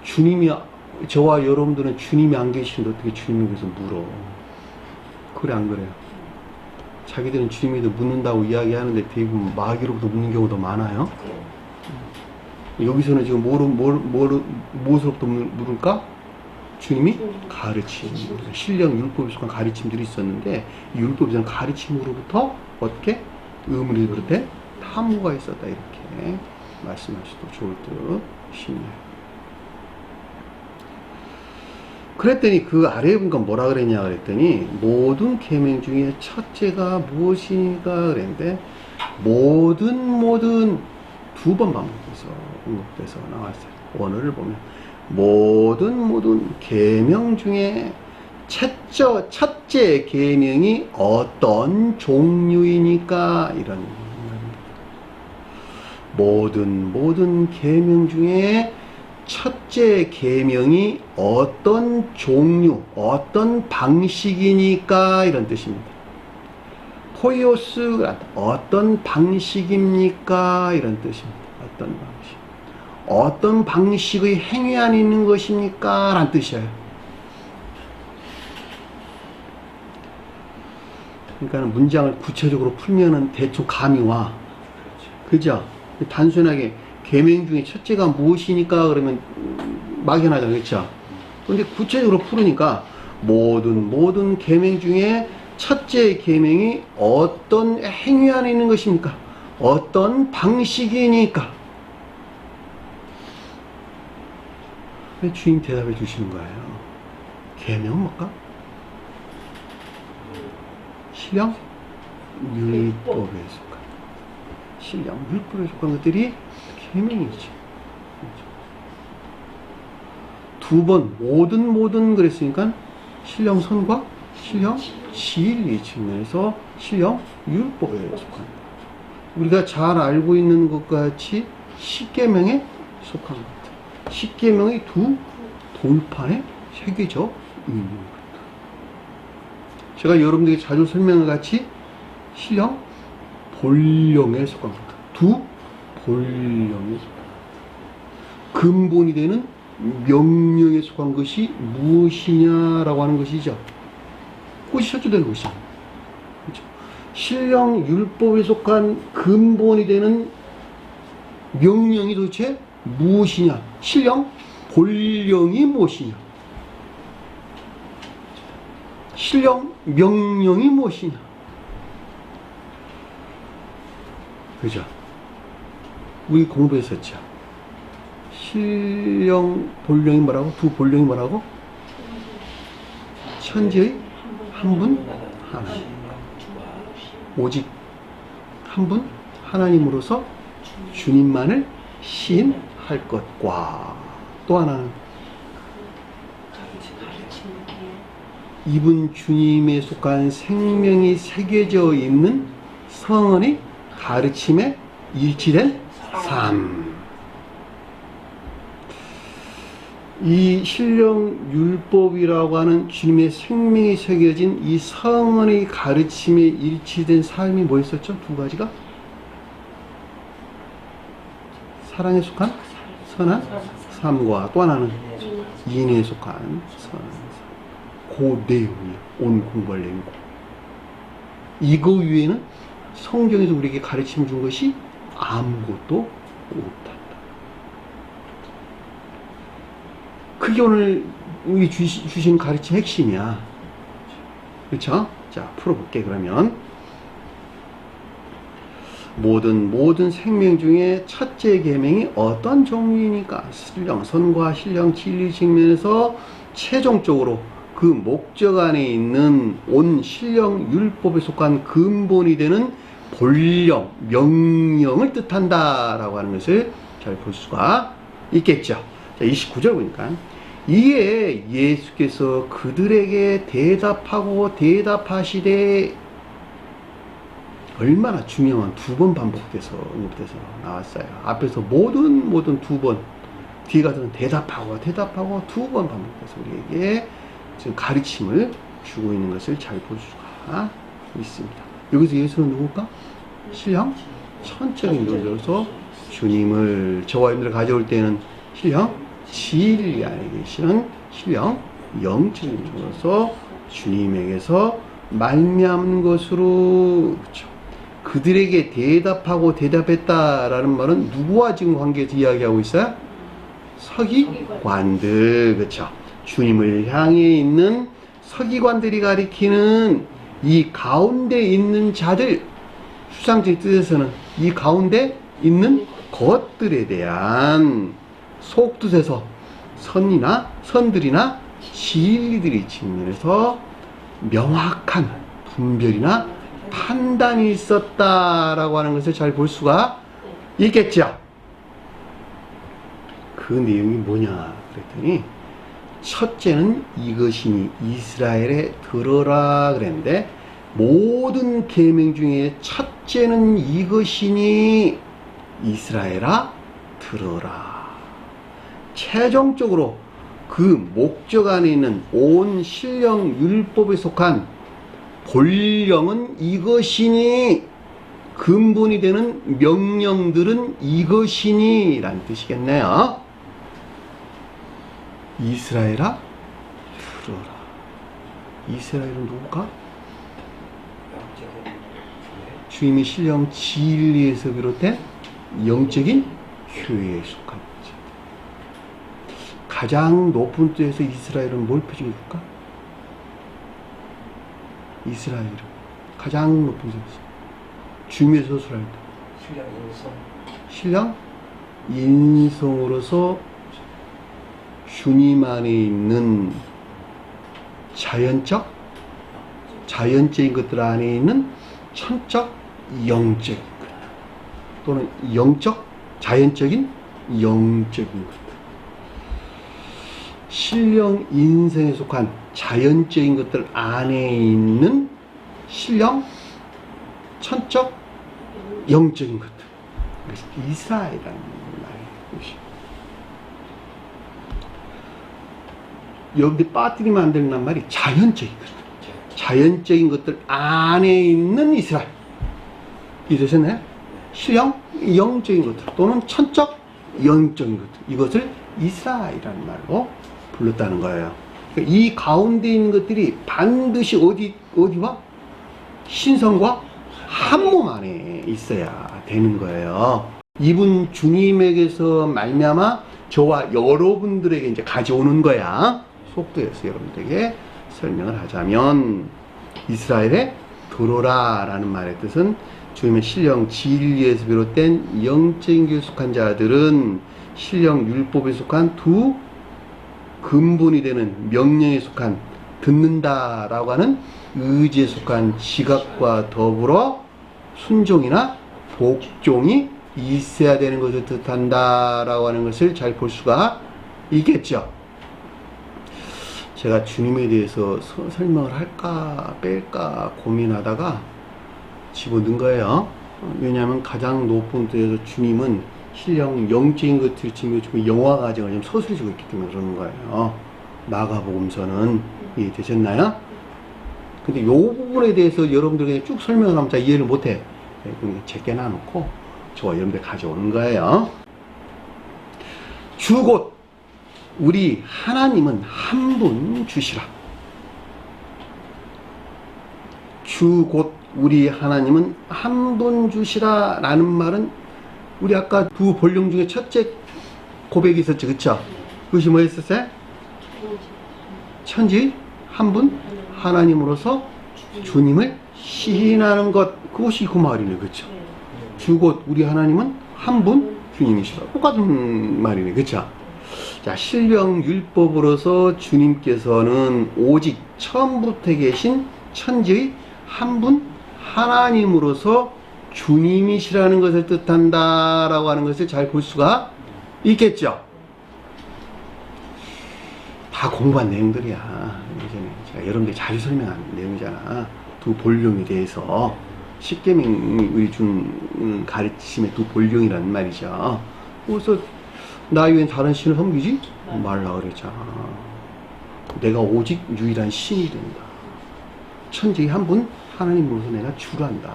주님이, 저와 여러분들은 주님이 안 계시는데 어떻게 주님에게서 물어? 그래 안 그래요? 자기들은 주님에게 묻는다고 이야기하는데 대부분 마귀로부터 묻는 경우도 많아요. 여기서는 지금 무엇으로부터 물을까? 주님이 가르침, 신령 율법에 속한 가르침들이 있었는데, 이 율법에 대한 가르침으로부터 어떻게? 의문이 그렇대 탐구가 있었다, 이렇게 말씀하셔도 좋을 듯 싶네요. 그랬더니 그 아래에 보니까 뭐라 그랬냐 그랬더니, 모든 계명 중에 첫째가 무엇이니까 그랬는데, 모든 두 번 반복해서 언급돼서 나왔어요. 원어를 보면 모든 계명 중에 첫째 계명이 어떤 종류이니까, 이런 말입니다. 모든 계명 중에 첫째 계명이 어떤 종류, 어떤 방식이니까, 이런 뜻입니다. 포이오스, 어떤 방식입니까? 이런 뜻입니다. 어떤 방식. 어떤 방식의 행위 안에 있는 것입니까? 라는 뜻이에요. 그러니까 문장을 구체적으로 풀면은 대충 감이 와. 그죠? 단순하게 계명 중에 첫째가 무엇이니까 그러면 막연하죠. 그렇죠? 근데 구체적으로 풀으니까 모든 계명 중에 첫째 계명이 어떤 행위 안에 있는 것입니까? 어떤 방식이니까? 주님 대답해 주시는 거예요. 계명은 뭘까? 신령 율법에 속한, 신령 율법에 속한 것들이 계명이지. 두 번 모든 그랬으니까 신령 선과 신령 진리 측면에서 신령 율법에 속한, 우리가 잘 알고 있는 것과 같이 십계명에 속한 것, 십계명의 두 돌판에 새겨져 있는 것. 제가 여러분들에게 자주 설명을 같이 신령 본령에 속한 것, 두 본령에 속한 것. 근본이 되는 명령에 속한 것이 무엇이냐라고 하는 것이죠. 그것이 첫째 되는 것이죠. 그렇죠? 신령 율법에 속한 근본이 되는 명령이 도대체 무엇이냐? 신령 본령이 무엇이냐? 신령 명령이 무엇이냐? 그죠? 우리 공부했었죠. 신령 본령이 뭐라고? 두 본령이 뭐라고? 천지의 한 분 하나님, 오직 한 분 하나님으로서 주님만을 시인할 것과, 또 하나는 이분 주님에 속한 생명이 새겨져 있는 성언의 가르침에 일치된 삶. 이 신령 율법이라고 하는 주님의 생명이 새겨진 이 성언의 가르침에 일치된 삶이 뭐였었죠? 두 가지가? 사랑에 속한 선한 삶과, 또 하나는 인에 속한 선한 삶. 그 내용이에요. 온 공부할 내용. 이거 위에는 성경에서 우리에게 가르침 준 것이 아무것도 없다. 그게 오늘 우리 주신 가르침 핵심이야. 그렇죠? 자, 풀어볼게. 그러면 모든 생명 중에 첫째 계명이 어떤 종류이니까? 신령 선과 신령 진리 측면에서 최종적으로 그 목적 안에 있는 온 신령 율법에 속한 근본이 되는 본령, 명령을 뜻한다라고 하는 것을 잘 볼 수가 있겠죠. 자, 29절 보니까 이에 예수께서 그들에게 대답하시되, 얼마나 중요한 두 번 반복돼서 언급돼서 나왔어요. 앞에서 모든 두 번, 뒤에 가서는 대답하고 두 번 반복돼서 우리에게 지금 가르침을 주고 있는 것을 잘 볼 수가 있습니다. 여기서 예수는 누굴까? 신령 천적인 존재로서 주님을, 저와 여러분들 가져올 때는 신령 진리 안에 계시는 신령 영적인 존재로서 주님에게서 말미암는 것으로, 그렇죠. 그들에게 대답했다라는 말은 누구와 지금 관계에서 이야기하고 있어요? 서기관들, 그렇죠. 주님을 향해 있는 서기관들이 가리키는 이 가운데 있는 자들, 수상적인 뜻에서는 이 가운데 있는 것들에 대한 속뜻에서 선들이나 진리들이 측면에서 명확한 분별이나 판단이 있었다라고 하는 것을 잘 볼 수가 있겠죠. 그 내용이 뭐냐 그랬더니, 첫째는 이것이니 이스라엘에 들어라 그랬는데, 모든 계명 중에 첫째는 이것이니 이스라엘아 들어라. 최종적으로 그 목적 안에 있는 온 신령 율법에 속한 본령은 이것이니, 근본이 되는 명령들은 이것이니 라는 뜻이겠네요. 이스라엘아 들어라. 이스라엘은 누굴까? 주님의 신령 진리에서 비롯된 영적인 교회에 속한 거죠. 가장 높은 뜻에서 이스라엘은 뭘 표시해줄까? 이스라엘은 가장 높은 뜻에서 주님의 서술할 때 신령 인성으로서 주님 안에 있는 자연적인 것들 안에 있는 천적, 영적인 것, 또는 자연적인 영적인 것. 신령 인생에 속한 자연적인 것들 안에 있는 신령, 천적, 영적인 것들. 그래서 이스라엘이라는 말이에요. 여기 빠뜨리면 안 되는 말이 자연적인 것들. 자연적인 것들 안에 있는 이스라엘. 이러셨나요? 신령, 영적인 것들 또는 천적, 영적인 것들. 이것을 이스라엘이라는 말로 불렀다는 거예요. 그러니까 이 가운데 있는 것들이 반드시 어디와? 신성과 한 몸 안에 있어야 되는 거예요. 이분 주님에게서 말미암아 저와 여러분들에게 이제 가져오는 거야. 속도에서 여러분들에게 설명을 하자면, 이스라엘의 들어라 라는 말의 뜻은 주님의 신령 진리에서 비롯된 영적인 교에 속한 자들은 신령 율법에 속한 두 근본이 되는 명령에 속한 듣는다 라고 하는 의지에 속한 지각과 더불어 순종이나 복종이 있어야 되는 것을 뜻한다 라고 하는 것을 잘 볼 수가 있겠죠. 제가 주님에 대해서 설명을 할까 뺄까 고민하다가 집어넣은 거예요. 왜냐하면 가장 높은 데에서 주님은 신령 영적인 것들을 지금 영화 과정을 좀 서술해주고 있기 때문에 그러는 거예요. 마가복음서는 이해되셨나요? 근데 이 부분에 대해서 여러분들에게 쭉 설명을 하면 잘 이해를 못해. 그냥 제껴놔놓고 저와 여러분들 가져오는 거예요. 주곧 우리 하나님은 한 분 주시라. 주곧 우리 하나님은 한 분 주시라 라는 말은 우리 아까 두 본령 중에 첫째 고백이 있었죠. 그쵸? 그것이 뭐였었어요? 천지 한 분 하나님으로서 주님을 시인하는 것, 그것이 그 말이네. 그쵸? 주곧 우리 하나님은 한 분 주님이시라. 똑같은 말이네. 그쵸? 자, 신령 율법으로서 주님께서는 오직 처음부터 계신 천지의 한 분 하나님으로서 주님이시라는 것을 뜻한다 라고 하는 것을 잘 볼 수가 있겠죠. 다 공부한 내용들이야. 예전에 제가 여러분들 자주 설명한 내용이잖아. 두 본령에 대해서 십계명이 준 가르침의 두 본령이라는 말이죠. 그래서 나 외엔 다른 신을 섬기지 말라 그랬잖아. 내가 오직 유일한 신이 된다. 천지의 한 분 하나님으로서 내가 주란다.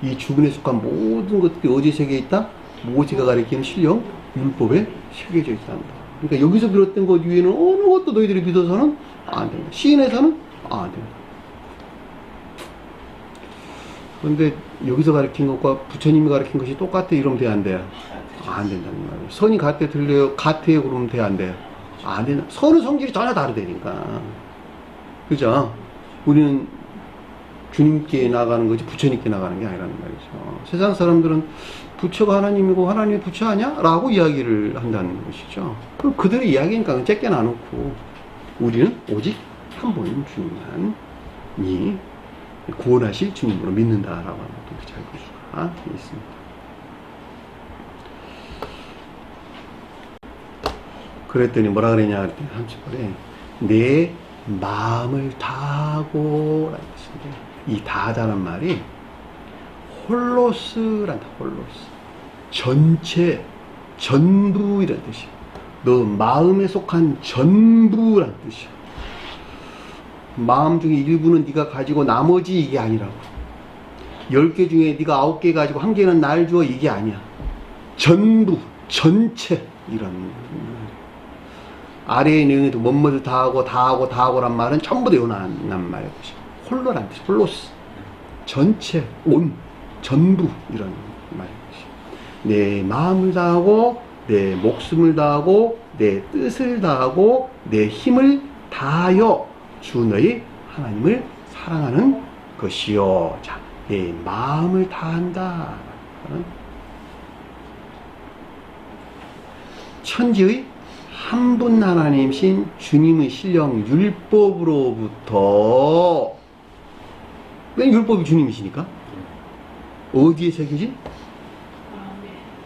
이 주분에 속한 모든 것들이 어디에 새겨 있다? 모세가 가리키는 신령 율법에 새겨져 있단다. 그러니까 여기서 비롯된 것 위에는 어느 것도 너희들이 믿어서는 안 된다. 시인에서는 안 된다. 그런데 여기서 가르친 것과 부처님이 가르친 것이 똑같아 이러면 돼, 안 돼요? 안 된다는 말이에요. 선이 같아 들려요? 같아요? 그러면 돼, 안 돼요? 안 된다. 선의 성질이 전혀 다르다니까. 그죠? 우리는 주님께 나가는 거지 부처님께 나가는 게 아니라는 말이죠. 세상 사람들은 부처가 하나님이고 하나님이 부처 아니야? 라고 이야기를 한다는 것이죠. 그럼 그들의 이야기니까 째껴 놔놓고 우리는 오직 한 분 주님만이 구원하실 주님으로 믿는다라고 하는 것도 잘 볼 수가 있습니다. 그랬더니 뭐라 그랬냐 그랬더니 30절에 내 마음을 다하고 라는 것인데, 이 다하다는 말이 홀로스란다. 홀로스, 전체, 전부 이란 뜻이야. 너 마음에 속한 전부란 뜻이야. 마음 중에 일부는 네가 가지고 나머지 이게 아니라고. 10개 중에 네가 9개 가지고 1개는 날 주어 이게 아니야. 전부, 전체 이런. 아래의 내용에도 뭐뭐를 다하고란 말은 전부 다 요나란 말이야. 홀로란 뜻, 홀로스, 전체, 온, 전부 이런 말이지. 내 마음을 다하고 내 목숨을 다하고 내 뜻을 다하고 내 힘을 다하여 주 너희 하나님을 사랑하는 것이요. 자, 내 마음을 다한다. 천지의 한 분 하나님이신 주님의 신령 율법으로부터, 왜 율법이 주님이시니까? 어디에 새겨진?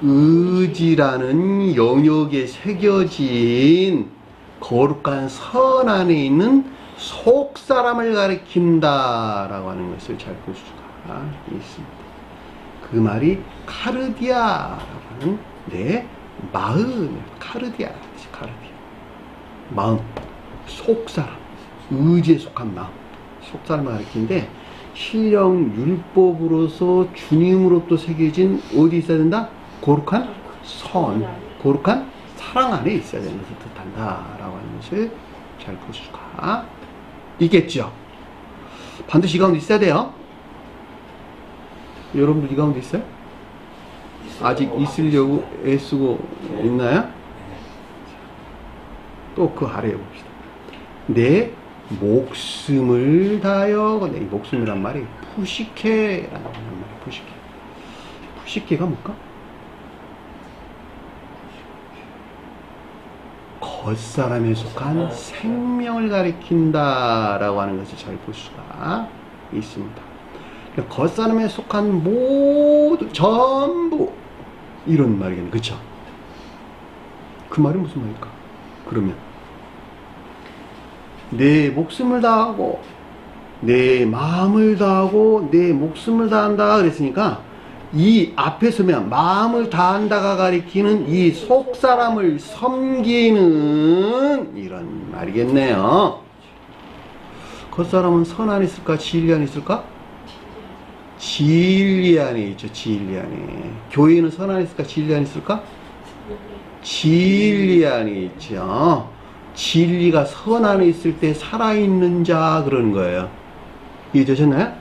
의지라는 영역에 새겨진 거룩한 선 안에 있는 속사람을 가리킨다라고 하는 것을 잘 볼 수가 있습니다. 그 말이 카르디아라고 하는 내 마음, 카르디아, 마음, 속사람, 의지에 속한 마음, 속사람을 가리키는데, 신령 율법으로서 주님으로부터 새겨진 어디 있어야 된다? 거룩한 선, 거룩한 사랑 안에 있어야 되는 것을 뜻한다라고 하는 것을 잘 볼 수가 있겠죠. 반드시 이 가운데 있어야 돼요. 여러분들 이 가운데 있어요? 아직 있으려고 애쓰고 있나요? 또 그 아래에 봅시다. 내 목숨을 다하여, 이 목숨이란 말이 푸시케라는 말이에요. 푸시케. 푸시케가 뭘까? 겉사람에 속한 생명을 가리킨다라고 하는 것을 잘 볼 수가 있습니다. 겉사람에 속한 모두, 전부 이런 말이겠네. 그쵸? 그 말이 무슨 말일까? 그러면 내 목숨을 다하고 내 마음을 다하고 내 목숨을 다한다 그랬으니까, 이 앞에 서면 마음을 다한다가 가리키는 이 속사람을 섬기는 이런 말이겠네요. 겉사람은 선 안에 있을까? 진리 안에 있을까? 진리 안에 있죠. 진리 안에. 교회는 선 안에 있을까? 진리 안에 있을까? 진리 안에 있죠. 진리가 선 안에 있을 때 살아있는 자 그러는 거예요. 이해되셨나요?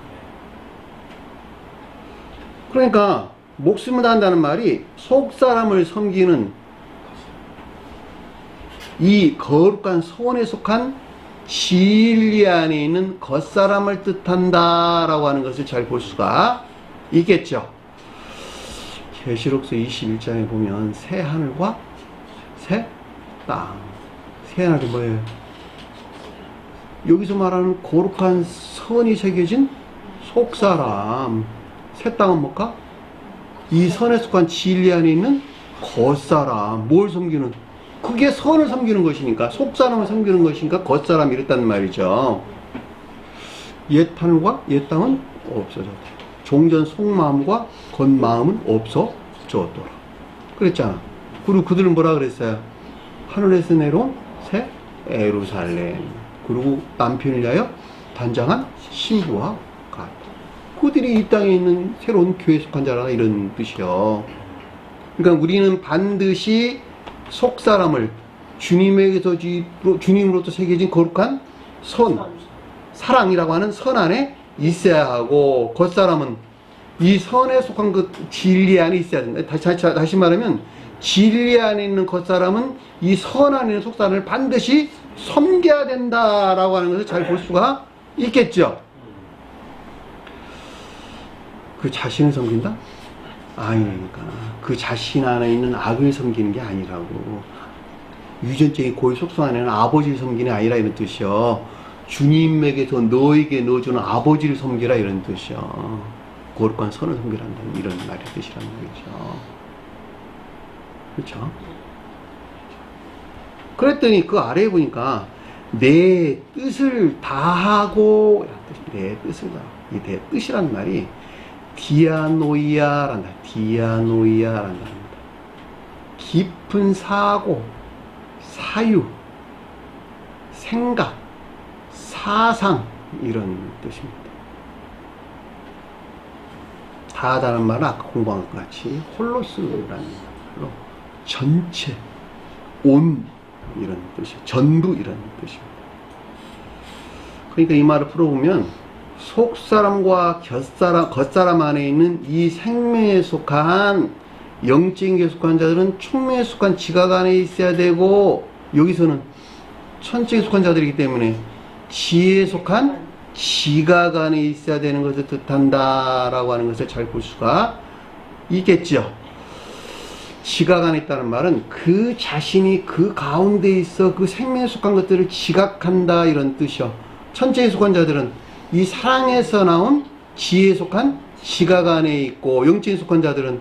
그러니까 목숨을 다한다는 말이 속사람을 섬기는 이 거룩한 선에 속한 진리 안에 있는 겉사람을 뜻한다라고 하는 것을 잘 볼 수가 있겠죠. 계시록서 21장에 보면 새 하늘과 새 땅. 새 하늘이 뭐예요? 여기서 말하는 거룩한 선이 새겨진 속사람. 새 땅은 뭘까? 이 선에 속한 진리 안에 있는 겉사람. 뭘 섬기는? 그게 선을 섬기는 것이니까, 속사람을 섬기는 것이니까 겉사람이 이랬단 말이죠. 옛 하늘과 옛 땅은 없어졌다. 종전 속마음과 겉마음은 없어졌더라. 그랬잖아. 그리고 그들은 뭐라 그랬어요? 하늘에서 내려온 새 예루살렘. 그리고 남편을 위하여 단장한 신부와 같다. 그들이 이 땅에 있는 새로운 교회에 속한 자라, 이런 뜻이요. 그러니까 우리는 반드시 속사람을 주님에게서 주님으로부터 새겨진 거룩한 선, 사랑이라고 하는 선 안에 있어야 하고, 겉사람은 이 선에 속한 그 진리 안에 있어야 된다. 다시 말하면 진리 안에 있는 겉사람은 이 선 안에 있는 속사람을 반드시 섬겨야 된다라고 하는 것을 잘 볼 수가 있겠죠. 그 자신을 섬긴다? 아니니까. 그 자신 안에 있는 악을 섬기는 게 아니라고. 유전적인 고유 속성 안에는 아버지를 섬기는 게 아니라 이런 뜻이요. 주님에게서 너에게 넣어주는 아버지를 섬기라 이런 뜻이요. 거룩한 선을 섬기란다는 이런 말의 뜻이란 말이죠. 그렇죠? 그랬더니 그 아래에 보니까 내 뜻을 다하고, 내 뜻을 다하고, 이 내 뜻이란 말이 디아노이아란다. 디아노이아란다. 깊은 사고, 사유, 생각, 사상, 이런 뜻입니다. 다하다는 말은 아까 공부한 것 같이 홀로스라는 말로 전체, 온, 이런 뜻이에요. 전부 이런 뜻입니다. 그러니까 이 말을 풀어보면 속사람과 겉사람 안에 있는 이 생명에 속한, 영적인 게 속한 자들은 총명에 속한 지각 안에 있어야 되고, 여기서는 천적에 속한 자들이기 때문에 지혜에 속한 지각 안에 있어야 되는 것을 뜻한다라고 하는 것을 잘 볼 수가 있겠죠. 지각 안에 있다는 말은 그 자신이 그 가운데 있어 그 생명에 속한 것들을 지각한다 이런 뜻이요. 천체에 속한 자들은 이 사랑에서 나온 지혜에 속한 지각 안에 있고, 영적인 속한 자들은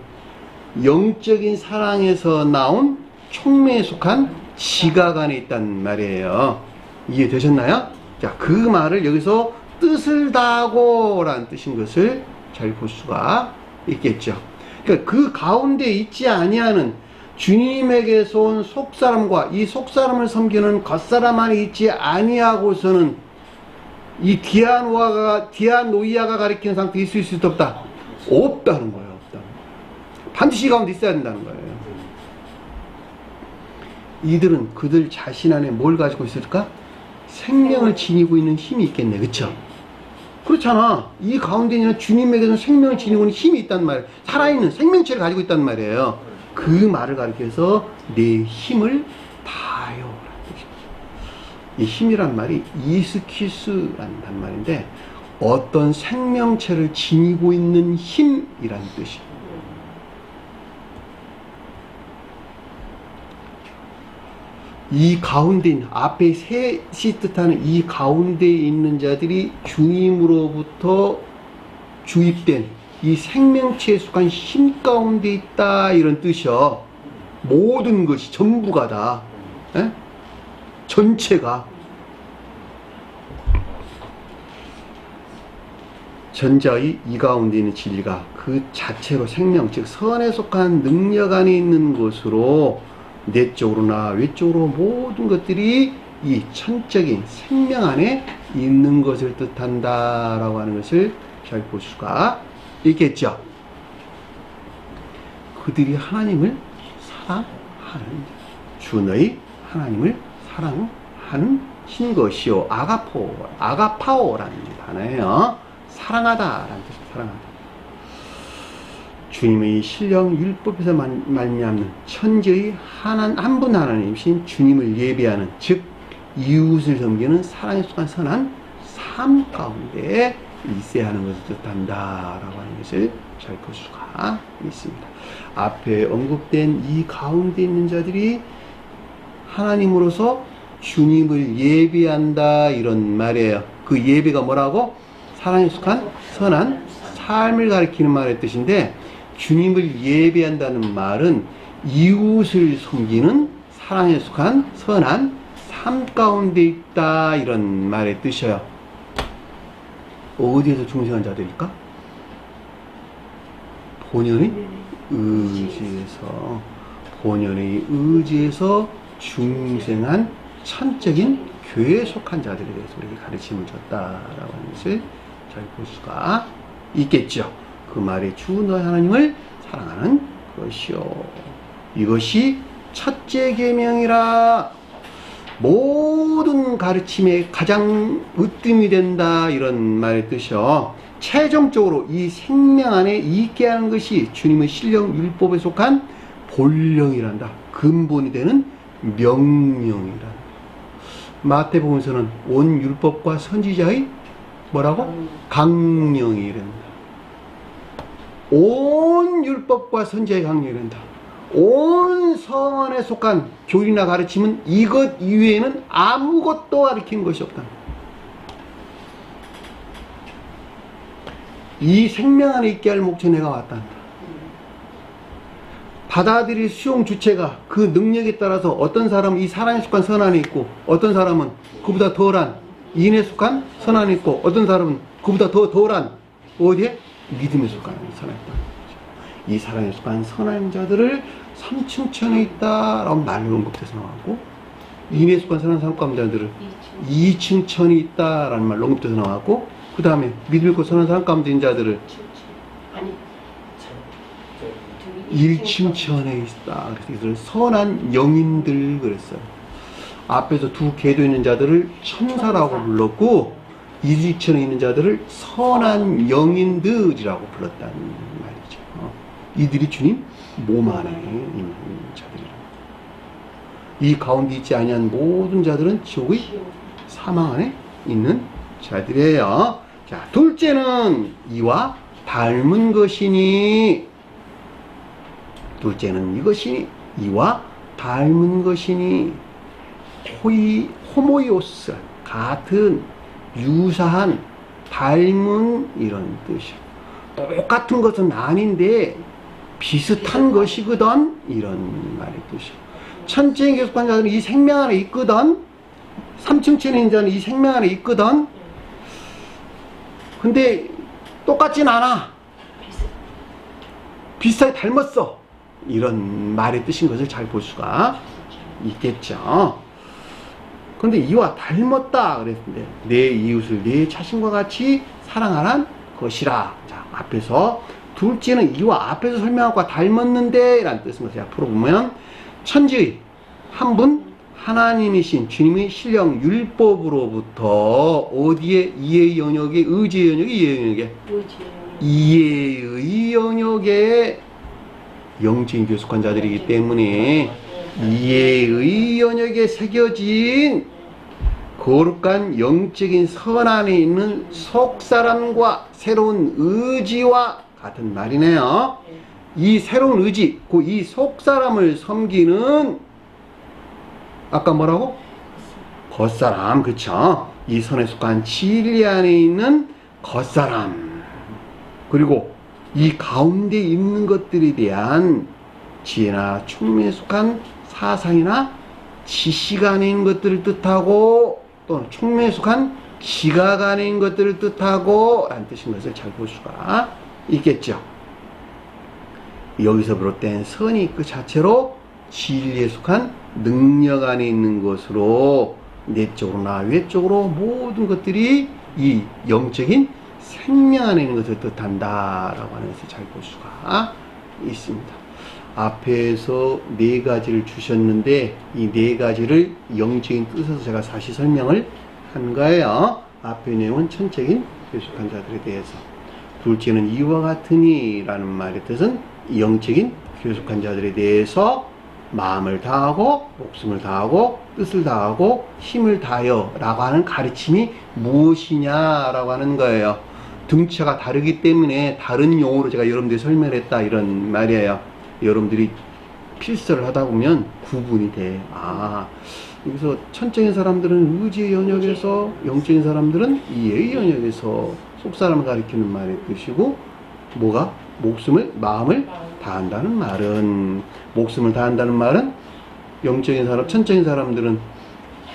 영적인 사랑에서 나온 총매에 속한 지각 안에 있단 말이에요. 이해되셨나요? 자, 그 말을 여기서 뜻을 다하고 라는 뜻인 것을 잘 볼 수가 있겠죠. 그러니까 그 가운데 있지 아니하는 주님에게서 온 속사람과 이 속사람을 섬기는 겉사람 안에 있지 아니하고서는 이 디아노이아가 가리키는 상태에 있을 수 없다. 없다는 거예요. 없다. 반드시 가운데 있어야 된다는 거예요. 이들은 그들 자신 안에 뭘 가지고 있을까? 생명을 지니고 있는 힘이 있겠네. 그쵸? 그렇잖아. 이 가운데 있는 주님에게는 생명을 지니고 있는 힘이 있단 말이에요. 살아있는 생명체를 가지고 있단 말이에요. 그 말을 가리켜서 내 힘을 다하여. 이 힘이란 말이 이스키스란 말인데, 어떤 생명체를 지니고 있는 힘이란 뜻이에요. 이 가운데 있는, 앞에 셋이 뜻하는 이 가운데 있는 자들이 주님으로부터 주입된 이 생명체에 속한 힘 가운데 있다 이런 뜻이요. 모든 것이 전부가 다, 에? 전체가 전자의 이 가운데 있는 진리가 그 자체로 생명, 즉 선에 속한 능력 안에 있는 것으로 내적으로나 외적으로 모든 것들이 이 천적인 생명 안에 있는 것을 뜻한다라고 하는 것을 잘 볼 수가 있겠죠. 그들이 하나님을 사랑하는, 주의 하나님을 사랑하는 것이요. 아가파오라는 단어예요. 사랑하다라는 뜻이에요. 사랑하다. 주님의 신령 율법에서 말미암는 천지의 한 분 하나님이신 주님을 예배하는, 즉 이웃을 섬기는 사랑에 속한 선한 삶 가운데 있어야 하는 것을 뜻한다라고 하는 것을 잘 볼 수가 있습니다. 앞에 언급된 이 가운데 있는 자들이 하나님으로서 주님을 예배한다 이런 말이에요. 그 예배가 뭐라고? 사랑에 속한 선한 삶을 가리키는 말의 뜻인데, 주님을 예배한다는 말은 이웃을 섬기는 사랑에 속한 선한 삶 가운데 있다 이런 말의 뜻이에요. 어디에서 중생한 자들일까? 본연의 의지에서 중생한 천적인 교회에 속한 자들에 대해서 우리에게 가르침을 줬다라고 하는 것을 잘 볼 수가 있겠죠. 그 말이 주 너희 하나님을 사랑하는 것이요. 이것이 첫째 계명이라. 모든 가르침의 가장 으뜸이 된다 이런 말의 뜻이요. 최종적으로 이 생명 안에 있게 하는 것이 주님의 신령 율법에 속한 본령이란다. 근본이 되는 명령이란다. 마태복음에서는 온 율법과 선지자의 뭐라고? 강령이란다. 온 율법과 선지자의 강령이란다. 온 성안에 속한 교리나 가르침은 이것 이외에는 아무것도 가르치는 것이 없다. 이 생명 안에 있게 할 목적에 내가 왔다. 받아들일 수용 주체가 그 능력에 따라서 어떤 사람은 이 사랑에 속한 선 안에 있고, 어떤 사람은 그보다 덜한 인에 속한 선 안에 있고, 어떤 사람은 그보다 더 덜한 어디에? 믿음에 속한 선 안에 있다. 이 사랑에 속한 선한 자들을 3층천에 있다라고 말로 언급돼서 나왔고, 인에 속한 선한 사람 가운데들을 2층천에 있다라는 말로 언급돼서 나왔고, 그 다음에 믿음 있고 선한 사람 가운데 있는 자들을 1층천에 있다. 그래서 이들은 선한 영인들 그랬어요. 앞에서 두 궤도 있는 자들을 천사라고 불렀고, 1층천에 있는 자들을 선한 영인들이라고 불렀다는 말이죠. 이들이 주님 몸 안에 있는 자들이라. 이 가운데 있지 아니한 모든 자들은 지옥의 사망 안에 있는 자들이에요. 자, 둘째는 이와 닮은 것이니, 둘째는 이것이니 이와 닮은 것이니 호모이오스 같은 유사한 닮은 이런 뜻이야. 똑같은 것은 아닌데 비슷한 것이거든 이런 말의 뜻이야. 천지인 계속한 자들은 이 생명 안에 있거든. 삼층천인 자는 이 생명 안에 있거든. 근데 똑같진 않아. 비슷하게 닮았어. 이런 말의 뜻인 것을 잘 볼 수가 있겠죠. 그런데 이와 닮았다 그랬는데 내 이웃을 내 자신과 같이 사랑하란 것이라. 자, 앞에서 둘째는 이와 앞에서 설명한 것과 닮았는데 라는 뜻인 것을 앞으로 보면 천지의 한 분 하나님이신 주님의 신령 율법으로부터 어디에 이해의 영역에 의지의 영역에 이해의 영역에 이해의 영역에 영적인 교속한 자들이기 때문에 이해의 영역에 새겨진 거룩한 영적인 선 안에 있는 속사람과 새로운 의지와 같은 말이네요. 이 새로운 의지, 이 속사람을 섬기는 아까 뭐라고? 겉사람, 그쵸? 이 선에 속한 진리 안에 있는 겉사람, 그리고 이 가운데 있는 것들에 대한 지혜나 총명에 속한 사상이나 지식 안에 있는 것들을 뜻하고 또는 총명에 속한 지각 안에 있는 것들을 뜻하고 라는 뜻인 것을 잘 볼 수가 있겠죠. 여기서 비롯된 선이 그 자체로 진리에 속한 능력 안에 있는 것으로 내적으로나 외적으로 모든 것들이 이 영적인 생명 안에 있는 것을 뜻한다 라고 하는 것을 잘 볼 수가 있습니다. 앞에서 네 가지를 주셨는데 이 네 가지를 영적인 뜻에서 제가 다시 설명을 한 거예요. 앞의 내용은 천적인 교속한 자들에 대해서. 둘째는 이와 같으니 라는 말의 뜻은 영적인 교속한 자들에 대해서 마음을 다하고 목숨을 다하고 뜻을 다하고 힘을 다하여 라고 하는 가르침이 무엇이냐 라고 하는 거예요. 등차가 다르기 때문에 다른 용어로 제가 여러분들이 설명을 했다 이런 말이에요. 여러분들이 필사를 하다 보면 구분이 돼. 여기서 천적인 사람들은 의지의 영역에서, 영적인 사람들은 이해의 영역에서 속사람을 가리키는 말의 뜻이고, 뭐가? 목숨을, 마음을 다한다는 말은, 목숨을 다한다는 말은 영적인 사람, 천적인 사람들은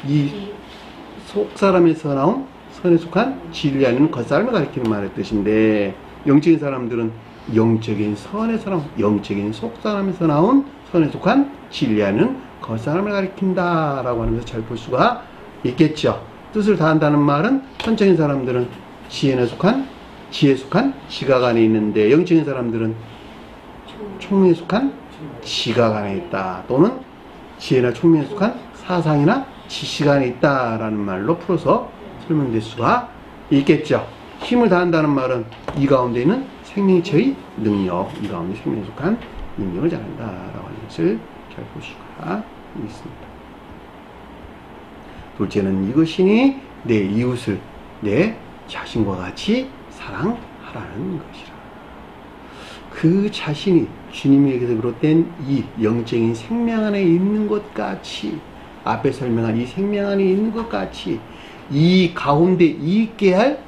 이 속사람에서 나온 선에 속한 진리 아니면 겉사람을 가리키는 말의 뜻인데, 영적인 사람들은 영적인 선의 사람, 영적인 속사람에서 나온 선에 속한 진리 아니면 겉사람을 가리킨다 라고 하는 것을 잘 볼 수가 있겠죠. 뜻을 다한다는 말은 천적인 사람들은 지혜에 속한 지각 안에 있는데, 영적인 사람들은 총명에 속한 지각 안에 있다, 또는 지혜나 총명에 속한 사상이나 지식 안에 있다 라는 말로 풀어서 설명될 수가 있겠죠. 힘을 다한다는 말은 이 가운데 있는 생명체의 능력, 이 가운데 생명에 속한 능력을 잘한다 라고 하는 것을 잘 볼 수가 있습니다. 둘째는 이것이니 내 이웃을 내 자신과 같이 사랑하라는 것이라. 그 자신이 주님에게서 비롯된 이 영적인 생명 안에 있는 것 같이, 앞에 설명한 이 생명 안에 있는 것 같이 이 가운데 있게 할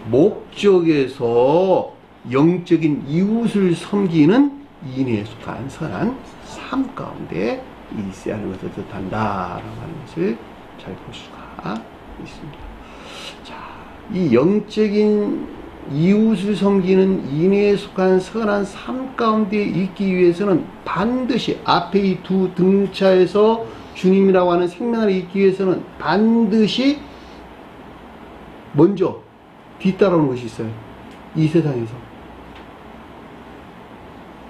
목적에서 영적인 이웃을 섬기는 인에 속한 선한 삶 가운데 있어야 하는 것을 뜻한다 라고 하는 것을 잘 볼 수가 있습니다. 자, 이 영적인 이웃을 섬기는 인에 속한 선한 삶 가운데 있기 위해서는 반드시 앞에 이 두 등차에서 주님이라고 하는 생명 안에 있기 위해서는 반드시 먼저 뒤따라오는 것이 있어요. 이 세상에서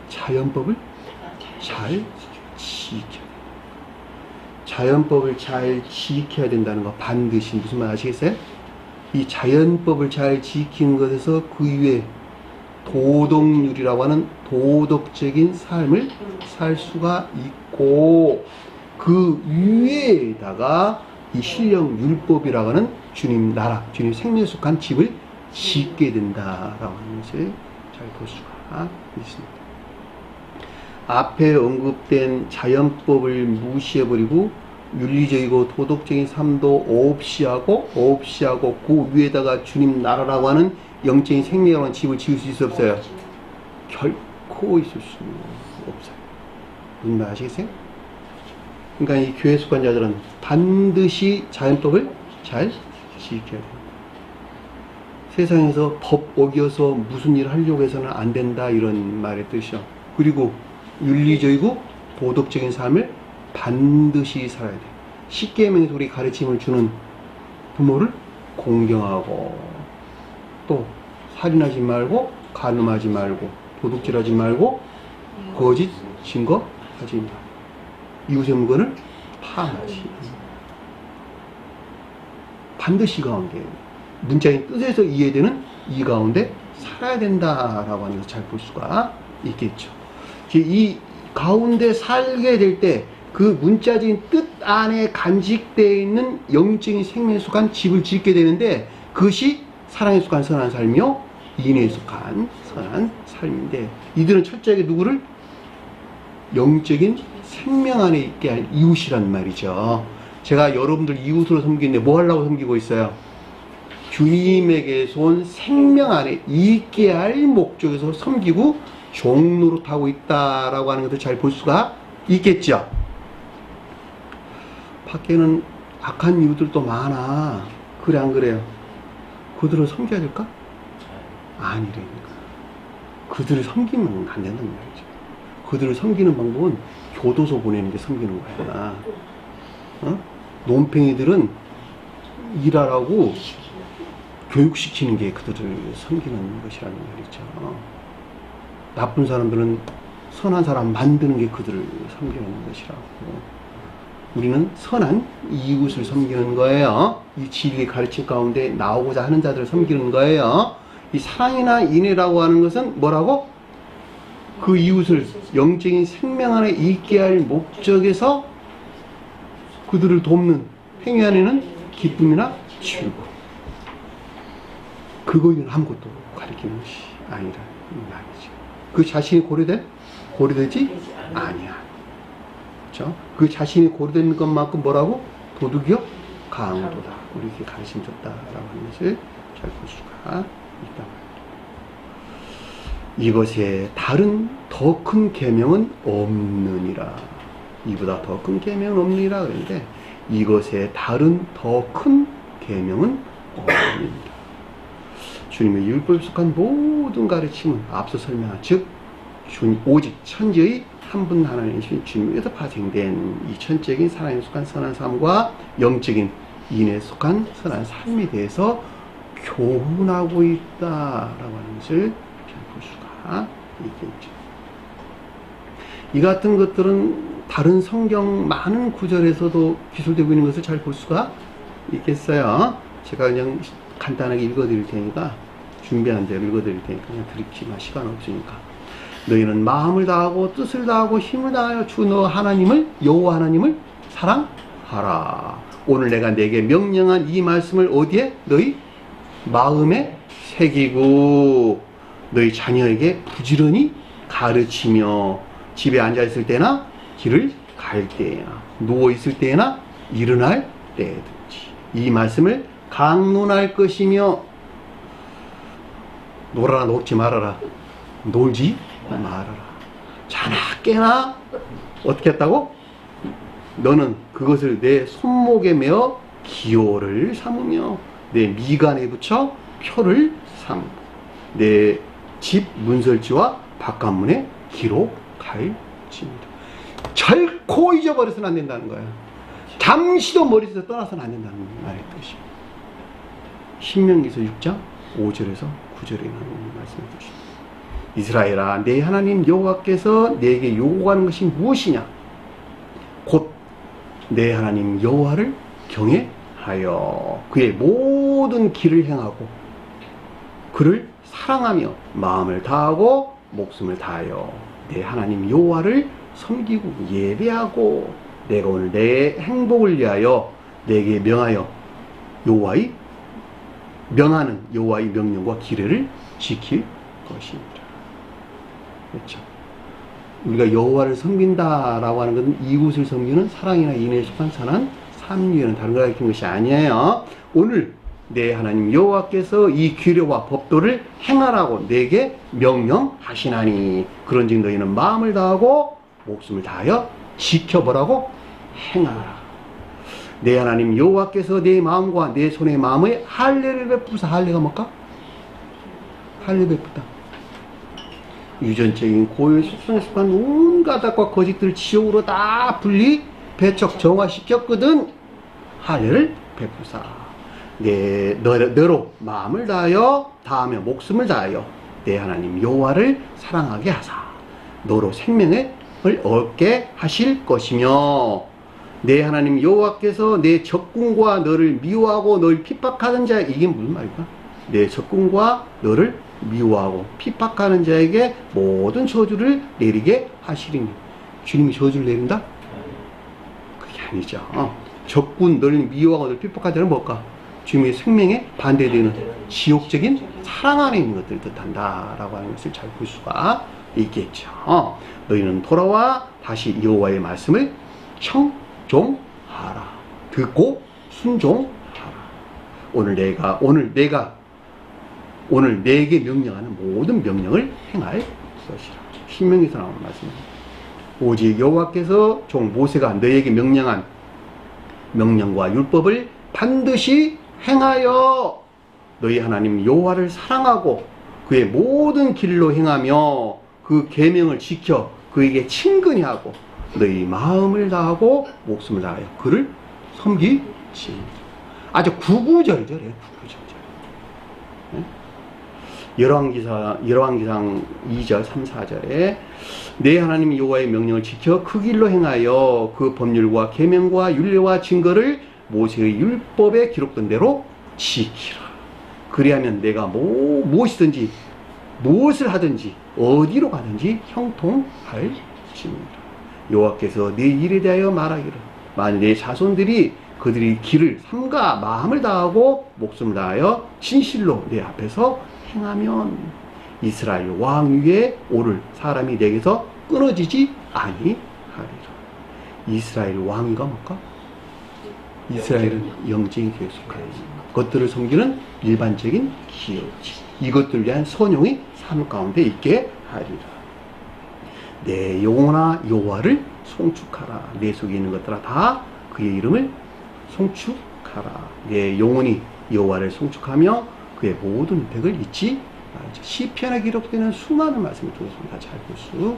자연법을 잘 지켜야 돼요. 자연법을 잘 지켜야 된다는 거 반드시 무슨 말 아시겠어요? 이 자연법을 잘 지키는 것에서 그 이외에 도덕률이라고 하는 도덕적인 삶을 살 수가 있고, 그 위에다가 이 신령 율법이라고 하는 주님 나라, 주님 생명에 속한 집을 짓게 된다라고 하는 것을 잘 볼 수가 있습니다. 앞에 언급된 자연법을 무시해버리고 윤리적이고 도덕적인 삶도 없이하고 그 위에다가 주님 나라라고 하는 영적인 생명이라는 집을 지을 수 있어 없어요? 결코 있을 수 없어요. 무슨 말 아시겠어요? 그러니까 이 교회 속한자들은 반드시 자연법을 잘 지켜야 돼요. 세상에서 법 어겨서 무슨 일을 하려고 해서는 안 된다, 이런 말의 뜻이요. 그리고 윤리적이고 도덕적인 삶을 반드시 살아야 돼요. 십계명에서 우리 가르침을 주는 부모를 공경하고, 또 살인하지 말고, 간음하지 말고, 도둑질하지 말고, 거짓 증거하지 말고, 이웃의 물건을 파하지. 반드시 이 가운데, 문자의 뜻에서 이해되는 이 가운데 살아야 된다라고 하는 것을 잘 볼 수가 있겠죠. 이 가운데 살게 될 때 그 문자적인 뜻 안에 간직되어 있는 영적인 생명에 속한 집을 짓게 되는데, 그것이 사랑에 속한 선한 삶이요, 인애에 속한 선한 삶인데, 이들은 철저하게 누구를? 영적인 생명 안에 있게 할 이웃이란 말이죠. 제가 여러분들 이웃으로 섬기는데 뭐 하려고 섬기고 있어요? 주님에게서 온 생명 안에 있게 할 목적에서 섬기고 종노릇하고 있다라고 하는 것을 잘 볼 수가 있겠죠. 밖에는 악한 이웃들도 많아. 그래 안 그래요? 그들을 섬겨야 될까? 아니라니까. 그들을 섬기면 안 된다는 말이죠. 그들을 섬기는 방법은 교도소 보내는 게 섬기는 거야. 논팽이들은 일하라고 교육시키는 게 그들을 섬기는 것이라는 말이죠. 나쁜 사람들은 선한 사람 만드는 게 그들을 섬기는 것이라고. 우리는 선한 이웃을 섬기는 거예요. 이 진리의 가르침 가운데 나오고자 하는 자들을 섬기는 거예요. 이 사랑이나 인애라고 하는 것은 뭐라고? 그 이웃을 영적인 생명 안에 있게 할 목적에서 그들을 돕는 행위 안에는 기쁨이나 즐거움, 그거는 아무것도 가리키는 것이 아니라 말이죠. 그 자신이 고려되지 아니야. 그렇죠? 그 자신이 고려되는 것만큼 뭐라고? 도둑이요? 강도다. 우리에게 가르침 줬다라고 하는 것을 잘 볼 수가 있다. 이것에 다른 더 큰 계명은 없느니라. 이보다 더 큰 계명은 없느니라 그랬는데, 이것에 다른 더 큰 계명은 없느니라. 주님의 율법에 속한 모든 가르침은 앞서 설명한 즉 오직 천지의 한 분 하나님이신 주님에서 파생된 이 천적인 사랑에 속한 선한 삶과 영적인 인에 속한 선한 삶에 대해서 교훈하고 있다라고 하는 것을 볼 수가 있겠죠. 이 같은 것들은 다른 성경 많은 구절에서도 기술되고 있는 것을 잘 볼 수가 있겠어요. 제가 그냥 간단하게 읽어드릴 테니까, 준비한 대로 읽어드릴 테니까 그냥 들으시면 시간 없으니까. 너희는 마음을 다하고 뜻을 다하고 힘을 다하여 주 너 하나님을, 여호와 하나님을 사랑하라. 오늘 내가 내게 명령한 이 말씀을 어디에? 너희 마음에 새기고 너희 자녀에게 부지런히 가르치며 집에 앉아있을 때나 길을 갈 때나 누워있을 때나 일어날 때든지 이 말씀을 강론할 것이며, 놀아라 놀지 말아라, 놀지 말아라. 자나 깨나 어떻게 했다고? 너는 그것을 내 손목에 메어 기호를 삼으며 내 미간에 붙여 표를 삼고 내 집 문설지와 바깥문에 기록할지니라. 결코 잊어버려서는 안 된다는 거야. 잠시도 머릿속에서 떠나서는 안 된다는 말의 뜻이에요. 신명기서 6장 5절에서 9절에 나오는 말씀의 뜻입니다. 이스라엘아, 내 하나님 여호와께서 내게 요구하는 것이 무엇이냐? 곧 내 하나님 여호와를 경외하여 그의 모든 길을 행하고 그를 사랑하며 마음을 다하고 목숨을 다하여 내 하나님 여호와를 섬기고 예배하고 내가 오늘 내 행복을 위하여 내게 명하여 명하는 여호와의 명령과 규례를 지킬 것입니다. 그렇죠? 우리가 여호와를 섬긴다라고 하는 것은 이웃을 섬기는 사랑이나 인애에 속한 선한 삶이에는 다른 걸 가리키는 것이 아니에요. 오늘 내 하나님 여호와께서 이 규례와 법도를 행하라고 내게 명령하시나니 그런즉 너희는 마음을 다하고 목숨을 다하여 지켜보라고 행하라. 내 하나님 여호와께서 내 마음과 내 손의 마음에 할례를 베푸사. 할례가 뭘까? 할례 베푸다. 유전적인 고유 속성에 속한 온갖 악과 거짓들을 지옥으로 다 분리 배척 정화시켰거든. 할례를 베푸사. 너로 마음을 다하여 다하며 목숨을 다하여 내 하나님 여호와를 사랑하게 하사 너로 생명을 얻게 하실 것이며 내 하나님 여호와께서 내 적군과 너를 미워하고 너를 핍박하는 자. 이게 무슨 말일까? 내 적군과 너를 미워하고 핍박하는 자에게 모든 저주를 내리게 하시리니. 주님이 저주를 내린다? 그게 아니죠. 적군, 너를 미워하고 너를 핍박하는 자는 뭘까? 주님의 생명에 반대되는 지옥적인 사랑 안에 있는 것들을 뜻한다 라고 하는 것을 잘 볼 수가 있겠죠. 너희는 돌아와 다시 여호와의 말씀을 청종하라. 듣고 순종하라. 오늘 내게 명령하는 모든 명령을 행할 것이라. 신명기에서 나오는 말씀입니다. 오직 여호와께서 종 모세가 너에게 명령한 명령과 율법을 반드시 행하여 너희 하나님 여호와를 사랑하고 그의 모든 길로 행하며 그 계명을 지켜 그에게 친근히 하고 너희 마음을 다하고 목숨을 다하여 그를 섬기지. 아주 구구절절해. 열왕기상 2절 3, 4절에 내 하나님 여호와의 명령을 지켜 그 길로 행하여 그 법률과 계명과 율례와 증거를 모세의 율법에 기록된 대로 지키라. 그리하면 내가 무엇이든지 무엇을 하든지 어디로 가든지 형통할지니라. 여호와께서 내 일에 대하여 말하기를 만일 내 자손들이 그들이 길을 삼가 마음을 다하고 목숨을 다하여 진실로 내 앞에서 행하면 이스라엘 왕 위에 오를 사람이 내게서 끊어지지 아니하리라. 이스라엘 왕위가 뭘까? 이스라엘은 영적인 교회에 속하는 것들을 섬기는 일반적인 기업지. 이것들을 위한 선용이 삶 가운데 있게 하리라. 내 영혼아 여호와를 송축하라. 내 속에 있는 것들아 다 그의 이름을 송축하라. 내 영혼이 여호와를 송축하며 그의 모든 혜택을 잊지 말자. 시편에 기록되는 수많은 말씀을 통해서 잘 볼 수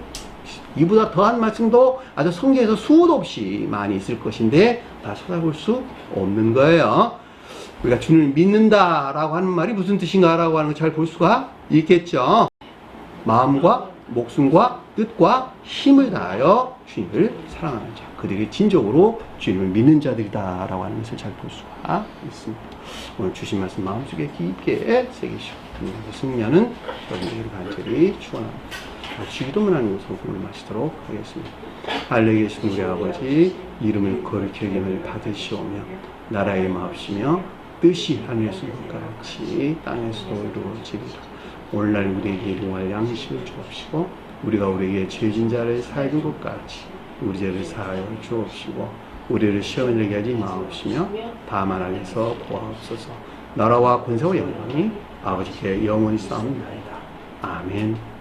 이보다 더한 말씀도 아주 성경에서 수도 없이 많이 있을 것인데 다 찾아볼 수 없는 거예요. 우리가 주님을 믿는다라고 하는 말이 무슨 뜻인가라고 하는 걸 잘 볼 수가 있겠죠. 마음과 목숨과 뜻과 힘을 다하여 주님을 사랑하는 자, 그들이 진정으로 주님을 믿는 자들이다라고 하는 것을 잘 볼 수가 있습니다. 오늘 주신 말씀 마음속에 깊게 새기시고 승리하는 여러분들을 간절히 축원합니다. 주기도문 하는 성품을 마치도록 하겠습니다. 하늘에 계신 우리 아버지, 이름을 거룩히 여김을 받으시오며 나라의 마옵시며 뜻이 하늘에서 같이 땅에서도 이루어지리라. 오늘날 우리에게 일용할 양식을 주옵시고 우리가 우리에게 죄진 자를 사하는 것 같이 우리 죄를 사하여 주옵시고 우리를 시험에 들게 하지 마옵시며 다만 악에서 구하옵소서. 나라와 권세와 영광이 아버지께 영원히 싸움나이다. 아멘.